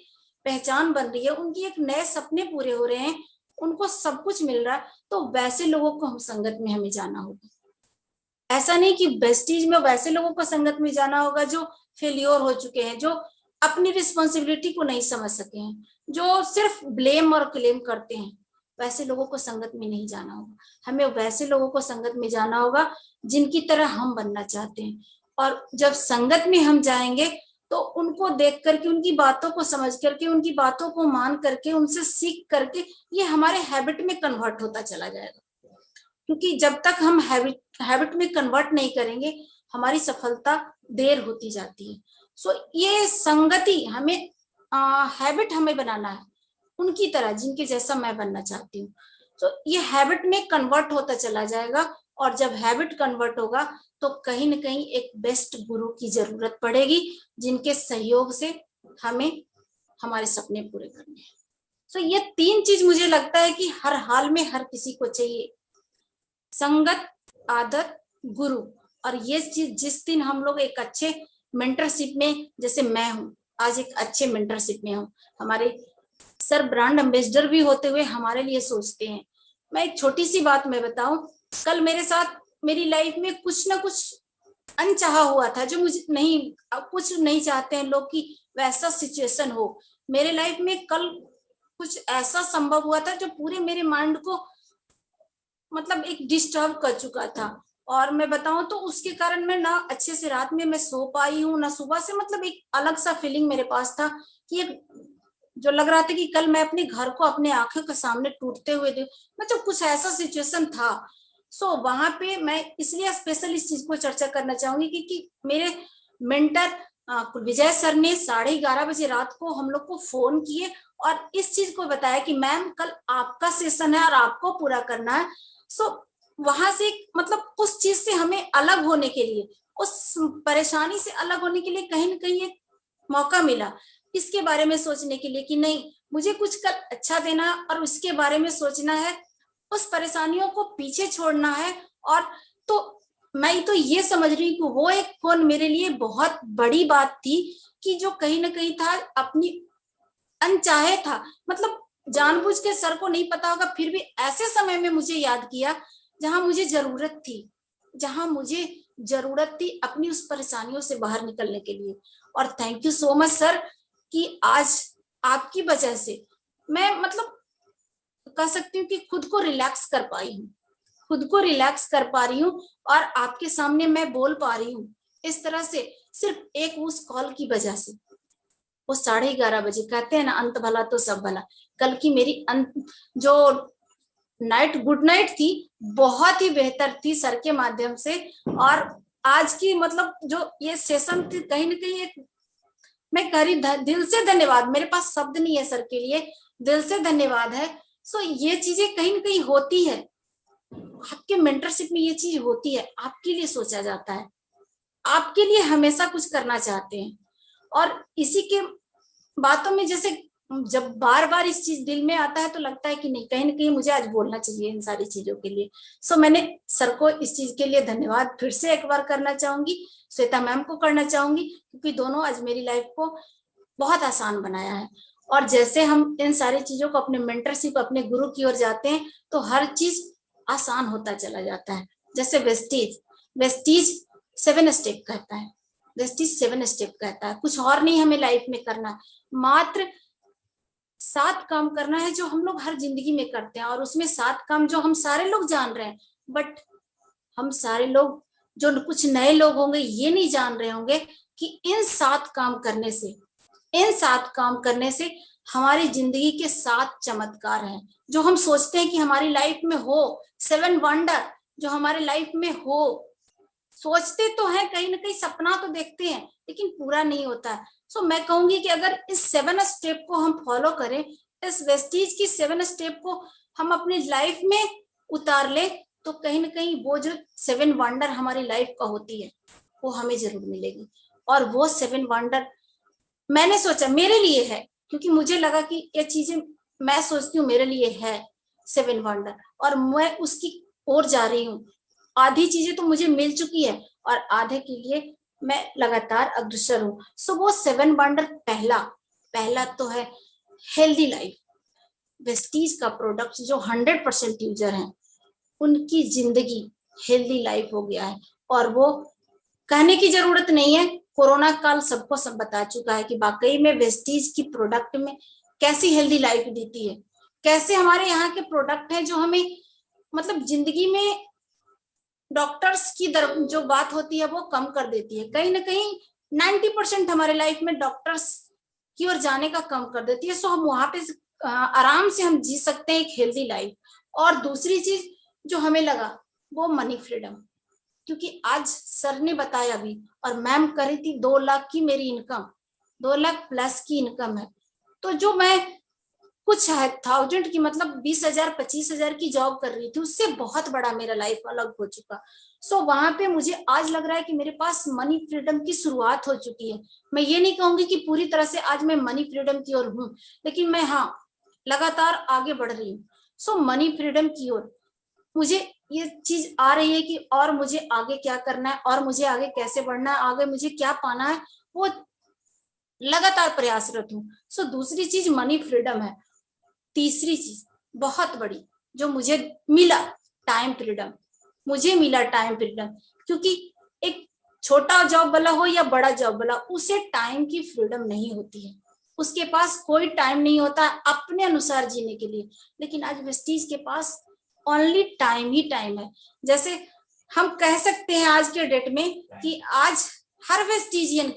पहचान बन रही है, उनकी एक नए सपने पूरे हो रहे हैं, उनको सब कुछ मिल रहा है, तो वैसे लोगों को हम संगत में हमें जाना होगा। ऐसा नहीं कि वेस्टीज में वैसे लोगों को संगत में जाना होगा जो फेलियर हो चुके हैं, जो अपनी रिस्पॉन्सिबिलिटी को नहीं समझ सके हैं, जो सिर्फ ब्लेम और क्लेम करते हैं, वैसे लोगों को संगत में नहीं जाना होगा। हमें वैसे लोगों को संगत में जाना होगा जिनकी तरह हम बनना चाहते हैं। और जब संगत में हम जाएंगे तो उनको देख करके, उनकी बातों को समझ करके, उनकी बातों को मान करके, उनसे सीख करके ये हमारे हैबिट में कन्वर्ट होता चला जाएगा। क्योंकि जब तक हम हैबिट में कन्वर्ट नहीं करेंगे, हमारी सफलता देर होती जाती है। सो ये संगति हमें हैबिट हमें बनाना है उनकी तरह, जिनके जैसा मैं बनना चाहती हूँ। तो ये हैबिट में कन्वर्ट होता चला जाएगा, और जब हैबिट कन्वर्ट होगा तो कहीं ना कहीं एक बेस्ट गुरु की जरूरत पड़ेगी जिनके सहयोग से हमें हमारे सपने पूरे करने हैं। तो ये 3 चीज मुझे लगता है कि हर हाल में हर किसी को चाहिए, संगत, आदत, गुरु। और ये चीज जिस दिन हम लोग एक अच्छे मेंटरशिप में, जैसे मैं हूँ आज एक अच्छे मेंटरशिप में हूँ, हमारे सर ब्रांड एम्बेसडर भी होते हुए हमारे लिए सोचते हैं। मैं एक छोटी सी बात मैं बताऊं, कल मेरे साथ मेरी लाइफ में कुछ ना कुछ अनचाहा हुआ था, जो मुझे नहीं, कुछ नहीं चाहते हैं लोग कि वैसा सिचुएशन हो। मेरे लाइफ में कल कुछ ऐसा संभव हुआ था जो पूरे मेरे माइंड को मतलब एक डिस्टर्ब कर चुका था, और मैं बताऊं तो उसके कारण मैं ना अच्छे से रात में मैं सो पाई हूँ ना सुबह से, मतलब एक अलग सा फीलिंग मेरे पास था कि एक जो लग रहा था कि कल मैं अपने घर को अपने आंखों के सामने टूटते हुए मतलब कुछ ऐसा सिचुएशन था। सो वहां पे मैं इसलिए स्पेशल इस चीज को चर्चा करना चाहूंगी कि मेरे मेंटर विजय सर ने 11:30 बजे रात को हम लोग को फोन किए और इस चीज को बताया कि मैम कल आपका सेशन है और आपको पूरा करना है। सो वहां से मतलब उस चीज से हमें अलग होने के लिए, उस परेशानी से अलग होने के लिए कहीं ना कहीं एक मौका मिला इसके बारे में सोचने के लिए कि नहीं, मुझे कुछ कल अच्छा देना और उसके बारे में सोचना है, उस परेशानियों को पीछे छोड़ना है। और तो मैं तो ये समझ रही हूँ कि वो एक फोन मेरे लिए बहुत बड़ी बात थी कि जो कहीं ना कहीं था अपनी अनचाहे था, मतलब जानबूझ के सर को नहीं पता होगा, फिर भी ऐसे समय में मुझे याद किया जहां मुझे जरूरत थी, जहां मुझे जरूरत थी अपनी उस परेशानियों से बाहर निकलने के लिए। और thank you so much sir कि आज आपकी वजह से मैं मतलब कह सकती हूँ कि खुद को रिलैक्स कर पाई हूँ, खुद को रिलैक्स कर पा रही हूँ और आपके सामने मैं बोल पा रही हूँ इस तरह से, सिर्फ एक उस कॉल की वजह से। वो 11:30 बजे, कहते हैं ना अंत भला तो सब भला। कल की मेरी जो नाइट गुड नाइट थी बहुत ही बेहतर थी सर के माध्यम से। और आज की मतलब जो ये सेशन थी कहीं ना कहीं एक, मैं कह रही दिल से धन्यवाद, मेरे पास शब्द नहीं है सर के लिए, दिल से धन्यवाद है। सो ये चीजें कहीं ना कहीं होती है, आपके मेंटरशिप में ये चीज होती है, आपके लिए सोचा जाता है, आपके लिए हमेशा कुछ करना चाहते हैं। और इसी के बातों में जैसे जब बार बार इस चीज दिल में आता है तो लगता है कि नहीं, कहीं ना कहीं मुझे आज बोलना चाहिए इन सारी चीजों के लिए। सो मैंने सर को इस चीज के लिए धन्यवाद फिर से एक बार करना चाहूंगी, श्वेता मैम को करना चाहूंगी, क्योंकि दोनों आज मेरी लाइफ को बहुत आसान बनाया है। और जैसे हम इन सारी चीजों को अपने मेंटरशिप अपने गुरु की ओर जाते हैं तो हर चीज आसान होता चला जाता है। जैसे वेस्टीज, वेस्टीज 7 स्टेप कहता है, वेस्टीज 7 स्टेप कहता है, कुछ और नहीं हमें लाइफ में करना, मात्र 7 काम करना है जो हम लोग हर जिंदगी में करते हैं। और उसमें 7 काम जो हम सारे लोग जान रहे हैं, बट हम सारे लोग जो कुछ नए लोग होंगे ये नहीं जान रहे होंगे कि इन 7 काम करने से, इन 7 काम करने से हमारी जिंदगी के 7 चमत्कार हैं जो हम सोचते हैं कि हमारी लाइफ में हो, 7 वंडर जो हमारे लाइफ में हो। सोचते तो हैं, कहीं ना कहीं सपना तो देखते हैं लेकिन पूरा नहीं होता है। सो मैं कहूंगी कि अगर इस 7 स्टेप को हम फॉलो करें, इस वेस्टीज की 7 स्टेप को हम अपनी लाइफ में उतार ले, तो कहीं ना कहीं वो जो 7 वंडर हमारी लाइफ का होती है वो हमें जरूर मिलेगी। और वो 7 वंडर मैंने सोचा मेरे लिए है, क्योंकि मुझे लगा कि ये चीजें मैं सोचती हूँ मेरे लिए है 7 वंडर, और मैं उसकी ओर जा रही हूँ। आधी चीजें तो मुझे मिल चुकी है और आधे के लिए मैं लगातार अग्रसर हूँ। सो वो 7 वंडर पहला तो है हेल्दी लाइफ। वेस्टीज का प्रोडक्ट जो 100% यूजर हैं उनकी जिंदगी हेल्दी लाइफ हो गया है। और वो कहने की जरूरत नहीं है, कोरोना काल सबको सब बता चुका है कि वाकई में वेस्टीज की प्रोडक्ट में कैसी हेल्दी लाइफ देती है, कैसे हमारे यहाँ के प्रोडक्ट है जो हमें मतलब जिंदगी में डॉक्टर्स की जो बात होती है वो कम कर देती है। कहीं ना कहीं 90% हमारे लाइफ में डॉक्टर्स की ओर जाने का कम कर देती है। सो हम वहां पे आराम से हम जी सकते हैं एक हेल्दी लाइफ। और दूसरी चीज जो हमें लगा वो मनी फ्रीडम, क्योंकि आज सर ने बताया भी और मैम करी थी 2 लाख की मेरी इनकम, 2 लाख प्लस की इनकम है। तो जो मैं कुछ है 1000 की मतलब 20,000 25,000 की जॉब कर रही थी, उससे बहुत बड़ा मेरा लाइफ अलग हो चुका। सो वहां पे मुझे आज लग रहा है कि मेरे पास मनी फ्रीडम की शुरुआत हो चुकी है। मैं ये नहीं कहूंगी कि पूरी तरह से आज मैं मनी फ्रीडम की ओर हूँ, लेकिन मैं हाँ लगातार आगे बढ़ रही हूँ। सो मनी फ्रीडम की ओर मुझे ये चीज आ रही है कि और मुझे आगे क्या करना है और मुझे आगे कैसे बढ़ना है, आगे मुझे क्या पाना है, वो लगातार प्रयासरत हूँ। सो दूसरी चीज मनी फ्रीडम है। तीसरी चीज बहुत बड़ी जो मुझे मिला, टाइम फ्रीडम। मुझे मिला टाइम फ्रीडम, क्योंकि एक छोटा जॉब वाला हो या बड़ा जॉब वाला, उसे टाइम की फ्रीडम नहीं होती है, उसके पास कोई टाइम नहीं होता अपने अनुसार जीने के लिए। लेकिन आज वेस्टीज के पास ओनली टाइम ही टाइम है। जैसे हम कह सकते हैं आज के डेट में कि आज हर वेस्टीजियन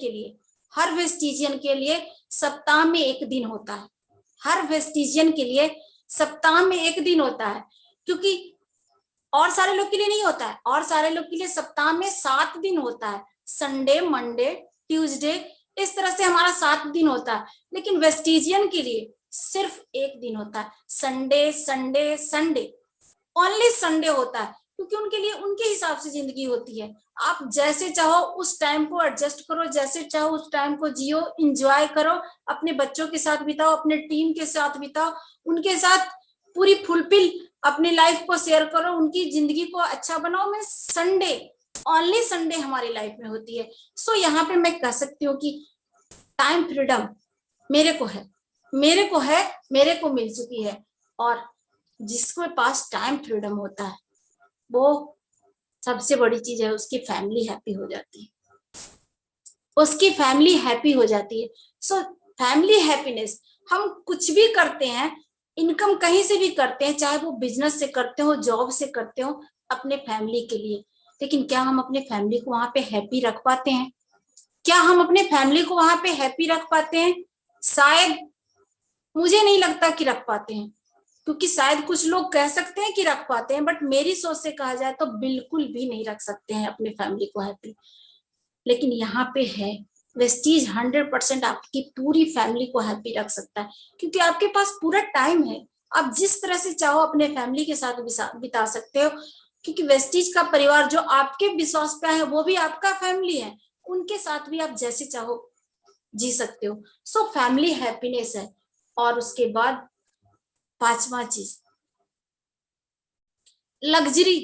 के लिए सप्ताह में 1 दिन होता है, हर वेस्टीजियन के लिए सप्ताह में 1 दिन होता है। क्योंकि और सारे लोग के लिए नहीं होता है, और सारे लोग के लिए सप्ताह में 7 दिन होता है, संडे, मंडे, ट्यूसडे, इस तरह से हमारा 7 दिन होता है। लेकिन वेस्टिजियन के लिए सिर्फ 1 दिन होता है, Sunday Sunday Sunday, only Sunday होता है, क्योंकि उनके लिए उनके हिसाब से जिंदगी होती है। आप जैसे चाहो उस टाइम को एडजस्ट करो, जैसे चाहो उस टाइम को जियो, एंजॉय करो, अपने बच्चों के साथ बिताओ, अपने टीम के साथ बिताओ, उनके साथ पूरी फुलफिल अपनी लाइफ को शेयर करो, उनकी जिंदगी को अच्छा बनाओ। मैं संडे, ओनली संडे हमारी लाइफ में होती है। सो यहाँ पे मैं कह सकती हूँ कि टाइम फ्रीडम मेरे को है, मेरे को मिल चुकी है। और जिसके पास टाइम फ्रीडम होता है वो सबसे बड़ी चीज है, उसकी फैमिली हैप्पी हो जाती है, उसकी फैमिली हैप्पी हो जाती है। सो फैमिली हैप्पीनेस, हम कुछ भी करते हैं, इनकम कहीं से भी करते हैं, चाहे वो बिजनेस से करते हो, जॉब से करते हो, अपने फैमिली के लिए। लेकिन क्या हम अपने फैमिली को वहां पे हैप्पी रख पाते हैं? क्या हम अपने फैमिली को वहां पे हैप्पी रख पाते हैं? शायद मुझे नहीं लगता कि रख पाते हैं, क्योंकि शायद कुछ लोग कह सकते हैं कि रख पाते हैं, बट मेरी सोच से कहा जाए तो बिल्कुल भी नहीं रख सकते हैं अपनी फैमिली को हैप्पी। लेकिन यहाँ पे है वेस्टीज 100% आपकी पूरी फैमिली को हैप्पी रख सकता है, क्योंकि आपके पास पूरा टाइम है, आप जिस तरह से चाहो अपने फैमिली के साथ बिता सकते हो। क्योंकि वेस्टीज का परिवार जो आपके विश्वास पे है वो भी आपका फैमिली है, उनके साथ भी आप जैसे चाहो जी सकते हो। सो फैमिली हैप्पीनेस है। और उसके बाद 5वां चीज, लग्जरी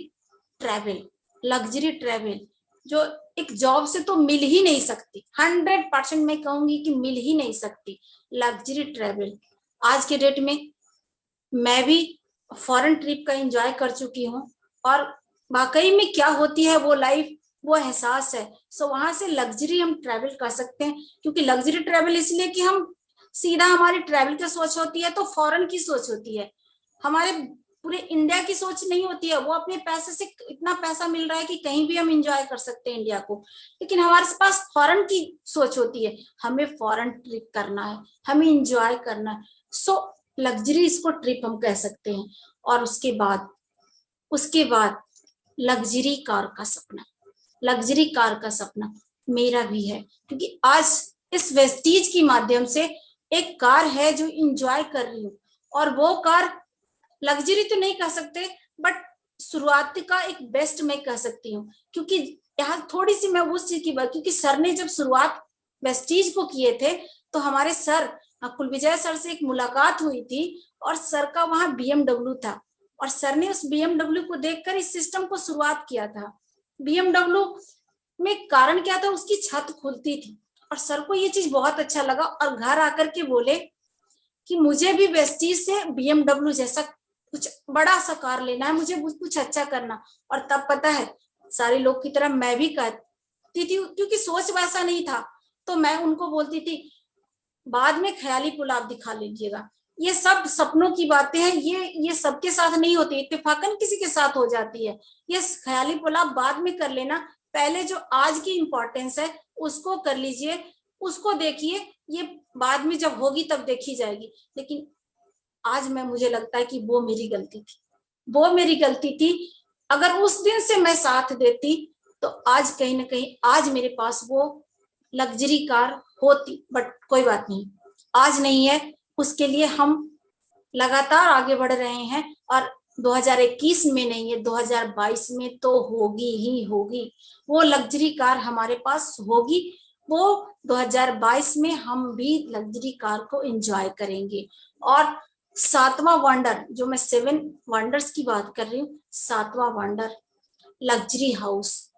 ट्रैवल। लग्जरी ट्रैवल जो एक जॉब से तो मिल ही नहीं सकती, 100% मैं कहूंगी कि मिल ही नहीं सकती लग्जरी ट्रैवल। आज के डेट में मैं भी फॉरेन ट्रिप का एंजॉय कर चुकी हूँ, और वाकई में क्या होती है वो लाइफ, वो एहसास है। सो वहां से लग्जरी हम ट्रैवल कर सकते हैं, क्योंकि लग्जरी ट्रैवल इसलिए कि हम सीधा, हमारी ट्रैवल की सोच होती है तो फॉरेन की सोच होती है, हमारे पूरे इंडिया की सोच नहीं होती है। वो अपने पैसे से इतना पैसा मिल रहा है कि कहीं भी हम एंजॉय कर सकते हैं इंडिया को, लेकिन हमारे पास फॉरेन की सोच होती है, हमें फॉरेन ट्रिप करना है, हमें एंजॉय करना है। सो लग्जरी इसको ट्रिप हम कह सकते हैं। और उसके बाद लग्जरी कार का सपना, लग्जरी कार का सपना मेरा भी है, क्योंकि आज इस वेस्टीज के माध्यम से एक कार है जो एंजॉय कर रही हूँ। और वो कार लग्जरी तो नहीं कह सकते, बट शुरुआत का एक बेस्ट मैं कह सकती हूँ, क्योंकि यहाँ थोड़ी सी मैं उस चीज की बात, क्योंकि सर ने जब शुरुआत वेस्टीज को किए थे तो हमारे सर कुलविजय सर से एक मुलाकात हुई थी, और सर का वहां BMW था, और सर ने उस BMW को देखकर इस सिस्टम को शुरुआत किया था। BMW में कारण क्या था, उसकी छत खुलती थी, और सर को ये चीज बहुत अच्छा लगा, और घर आकर के बोले कि मुझे भी वेस्टीज से BMW जैसा कुछ बड़ा सा कार लेना है, मुझे कुछ अच्छा करना। और तब पता है सारे लोग की तरह मैं भी कहती थी, क्योंकि सोच वैसा नहीं था, तो मैं उनको बोलती थी बाद में ख्याली पुलाव दिखा लीजिएगा। ये सब सपनों की बातें हैं, ये सबके साथ नहीं होती, इत्तेफाकन किसी के साथ हो जाती है। ये ख्याली पुलाव बाद में कर लेना, पहले जो आज की इंपॉर्टेंस है उसको कर लीजिए, उसको देखिए, ये बाद में जब होगी तब देखी जाएगी। लेकिन आज मुझे लगता है कि वो मेरी गलती थी, वो मेरी गलती थी। अगर उस दिन से मैं साथ देती तो आज कहीं ना कहीं आज मेरे पास वो लग्जरी कार होती, बट कोई बात नहीं, आज नहीं है। उसके लिए हम लगातार आगे बढ़ रहे हैं, और 2021 में नहीं है, 2022 में तो होगी ही होगी, वो लग्जरी कार हमारे पास होगी। वो 2022 में हम भी लग्जरी कार को एंजॉय करेंगे। और 7वां वंडर, जो मैं 7 वंडर्स की बात कर रही हूँ, 7वां वंडर लग्जरी हाउस।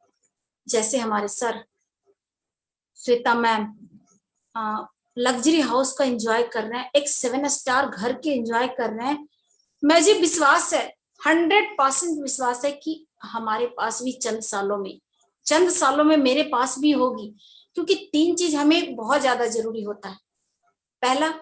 जैसे हमारे sir Shweta ma'am luxury house का एंजॉय कर रहे हैं, एक 7 स्टार घर के एंजॉय कर रहे हैं, मुझे विश्वास है, 100% विश्वास है कि हमारे पास भी चंद सालों में मेरे पास भी होगी। क्योंकि 3 चीज हमें बहुत ज्यादा जरूरी होता है। पहला,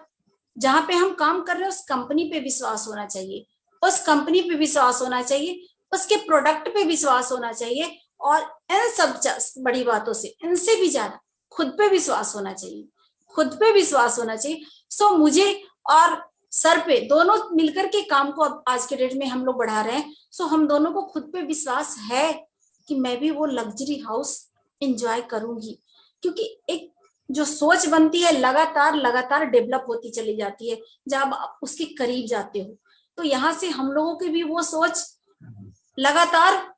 जहां पे हम काम कर रहे हैं उस कंपनी पे विश्वास होना चाहिए, उस कंपनी पे विश्वास होना चाहिए, उसके प्रोडक्ट पे विश्वास होना चाहिए, और इन सब बड़ी बातों से, इनसे भी ज्यादा खुद पे विश्वास होना चाहिए, खुद पे विश्वास होना चाहिए। सो मुझे और सर पे, दोनों मिलकर के काम को अब आज के डेट में हम लोग बढ़ा रहे हैं। सो हम दोनों को खुद पे विश्वास है कि मैं भी वो लग्जरी हाउस एंजॉय करूंगी, क्योंकि एक जो सोच बनती है लगातार लगातार डेवलप होती चली जाती है जब आप उसके करीब जाते हो। तो यहाँ से हम लोगों की भी वो सोच लगातार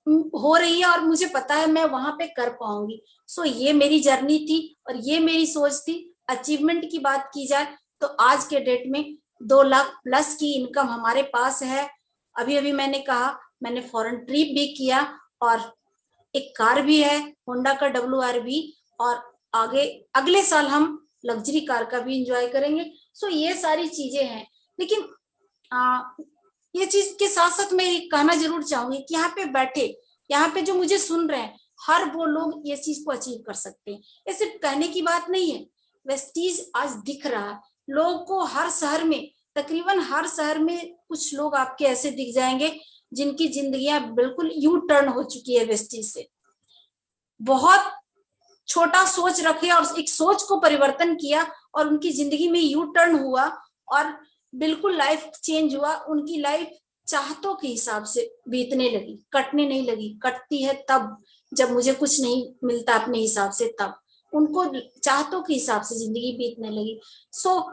हो रही है और मुझे पता है मैं वहां पे कर पाऊंगी। सो ये मेरी जर्नी थी और ये मेरी सोच थी। अचीवमेंट की बात की जाए तो आज के डेट में 2 लाख प्लस की इनकम हमारे पास है। अभी अभी मैंने कहा मैंने फॉरेन ट्रिप भी किया और एक कार भी है होंडा का WRV, और आगे अगले साल हम लग्जरी कार का भी इंजॉय करेंगे। सो ये सारी चीजें हैं। लेकिन ये चीज के साथ साथ मैं कहना जरूर चाहूंगी कि यहाँ पे बैठे, यहाँ पे जो मुझे सुन रहे हैं, हर वो लोग ये चीज को अचीव कर सकते हैं। ये सिर्फ कहने की बात नहीं है, वेस्टीज आज दिख रहा है लोगों को हर शहर में, तकरीबन हर शहर में कुछ लोग आपके ऐसे दिख जाएंगे जिनकी जिंदगियां बिल्कुल यू टर्न हो चुकी है वेस्टीज से। बहुत छोटा सोच रखे और एक सोच को परिवर्तन किया और उनकी जिंदगी में यू टर्न हुआ और बिल्कुल लाइफ चेंज हुआ। उनकी लाइफ चाहतों के हिसाब से बीतने लगी, कटने नहीं लगी। कटती है तब जब मुझे कुछ नहीं मिलता अपने हिसाब से, तब उनको चाहतों के हिसाब से जिंदगी बीतने लगी। सो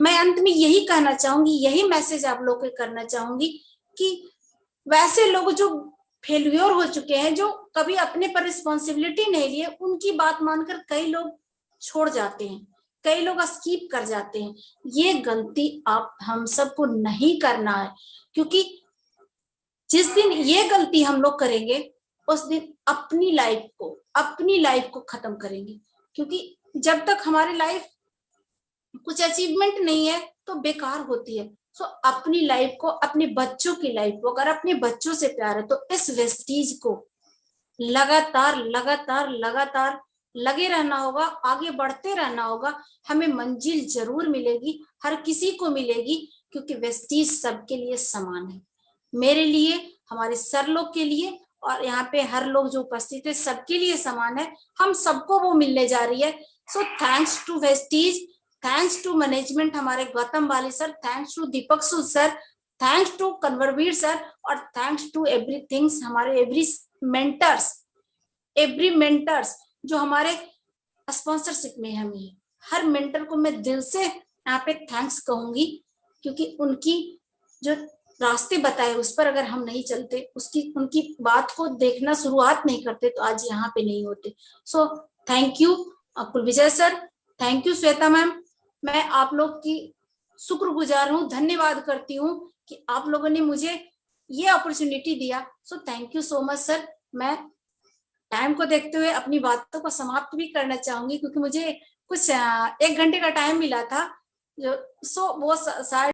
मैं अंत में यही कहना चाहूंगी, यही मैसेज आप लोग को करना चाहूंगी कि वैसे लोग जो फेल्यूर हो चुके हैं, जो कभी अपने पर रिस्पॉन्सिबिलिटी नहीं लिए, उनकी बात मानकर कई लोग छोड़ जाते हैं, कई लोग स्किप कर जाते हैं। ये गलती आप हम सबको नहीं करना है, क्योंकि जिस दिन ये गलती हम लोग करेंगे उस दिन अपनी लाइफ को खत्म करेंगे। क्योंकि जब तक हमारी लाइफ कुछ अचीवमेंट नहीं है तो बेकार होती है। सो अपनी लाइफ को, अपने बच्चों की लाइफ को, अगर अपने बच्चों से प्यार है तो इस वेस्टीज को लगातार लगातार लगातार लगे रहना होगा, आगे बढ़ते रहना होगा। हमें मंजिल जरूर मिलेगी, हर किसी को मिलेगी, क्योंकि वेस्टीज सबके लिए समान है। मेरे लिए, हमारे सर लोग के लिए और यहाँ पे हर लोग जो उपस्थित है सबके लिए समान है। हम सबको वो मिलने जा रही है। So thanks to Vestige, thanks to management, हमारे Gautam Bali sir, thanks to Deepak Sood sir, thanks to Kanwarveer sir, और थैंक्स टू एवरीथिंग, हमारे एवरी मेंटर्स जो हमारे स्पॉन्सरशिप में हमें, हर मेंटर को मैं दिल से यहाँ पे थैंक्स कहूंगी, क्योंकि उनकी जो रास्ते बताए उस पर अगर हम नहीं चलते, उनकी बात को देखना शुरुआत नहीं करते तो आज यहाँ पे नहीं होते। So thank you Kulvijay sir, thank you Shweta ma'am. मैं आप लोग की शुक्रगुजार हूँ, धन्यवाद करती हूँ कि आप लोगों ने मुझे ये अपॉर्चुनिटी दिया। सो thank you so much sir. मैं टाइम को देखते हुए अपनी बातों को समाप्त भी करना चाहूंगी, क्योंकि मुझे कुछ 1 घंटे का टाइम मिला था। सो वो शायद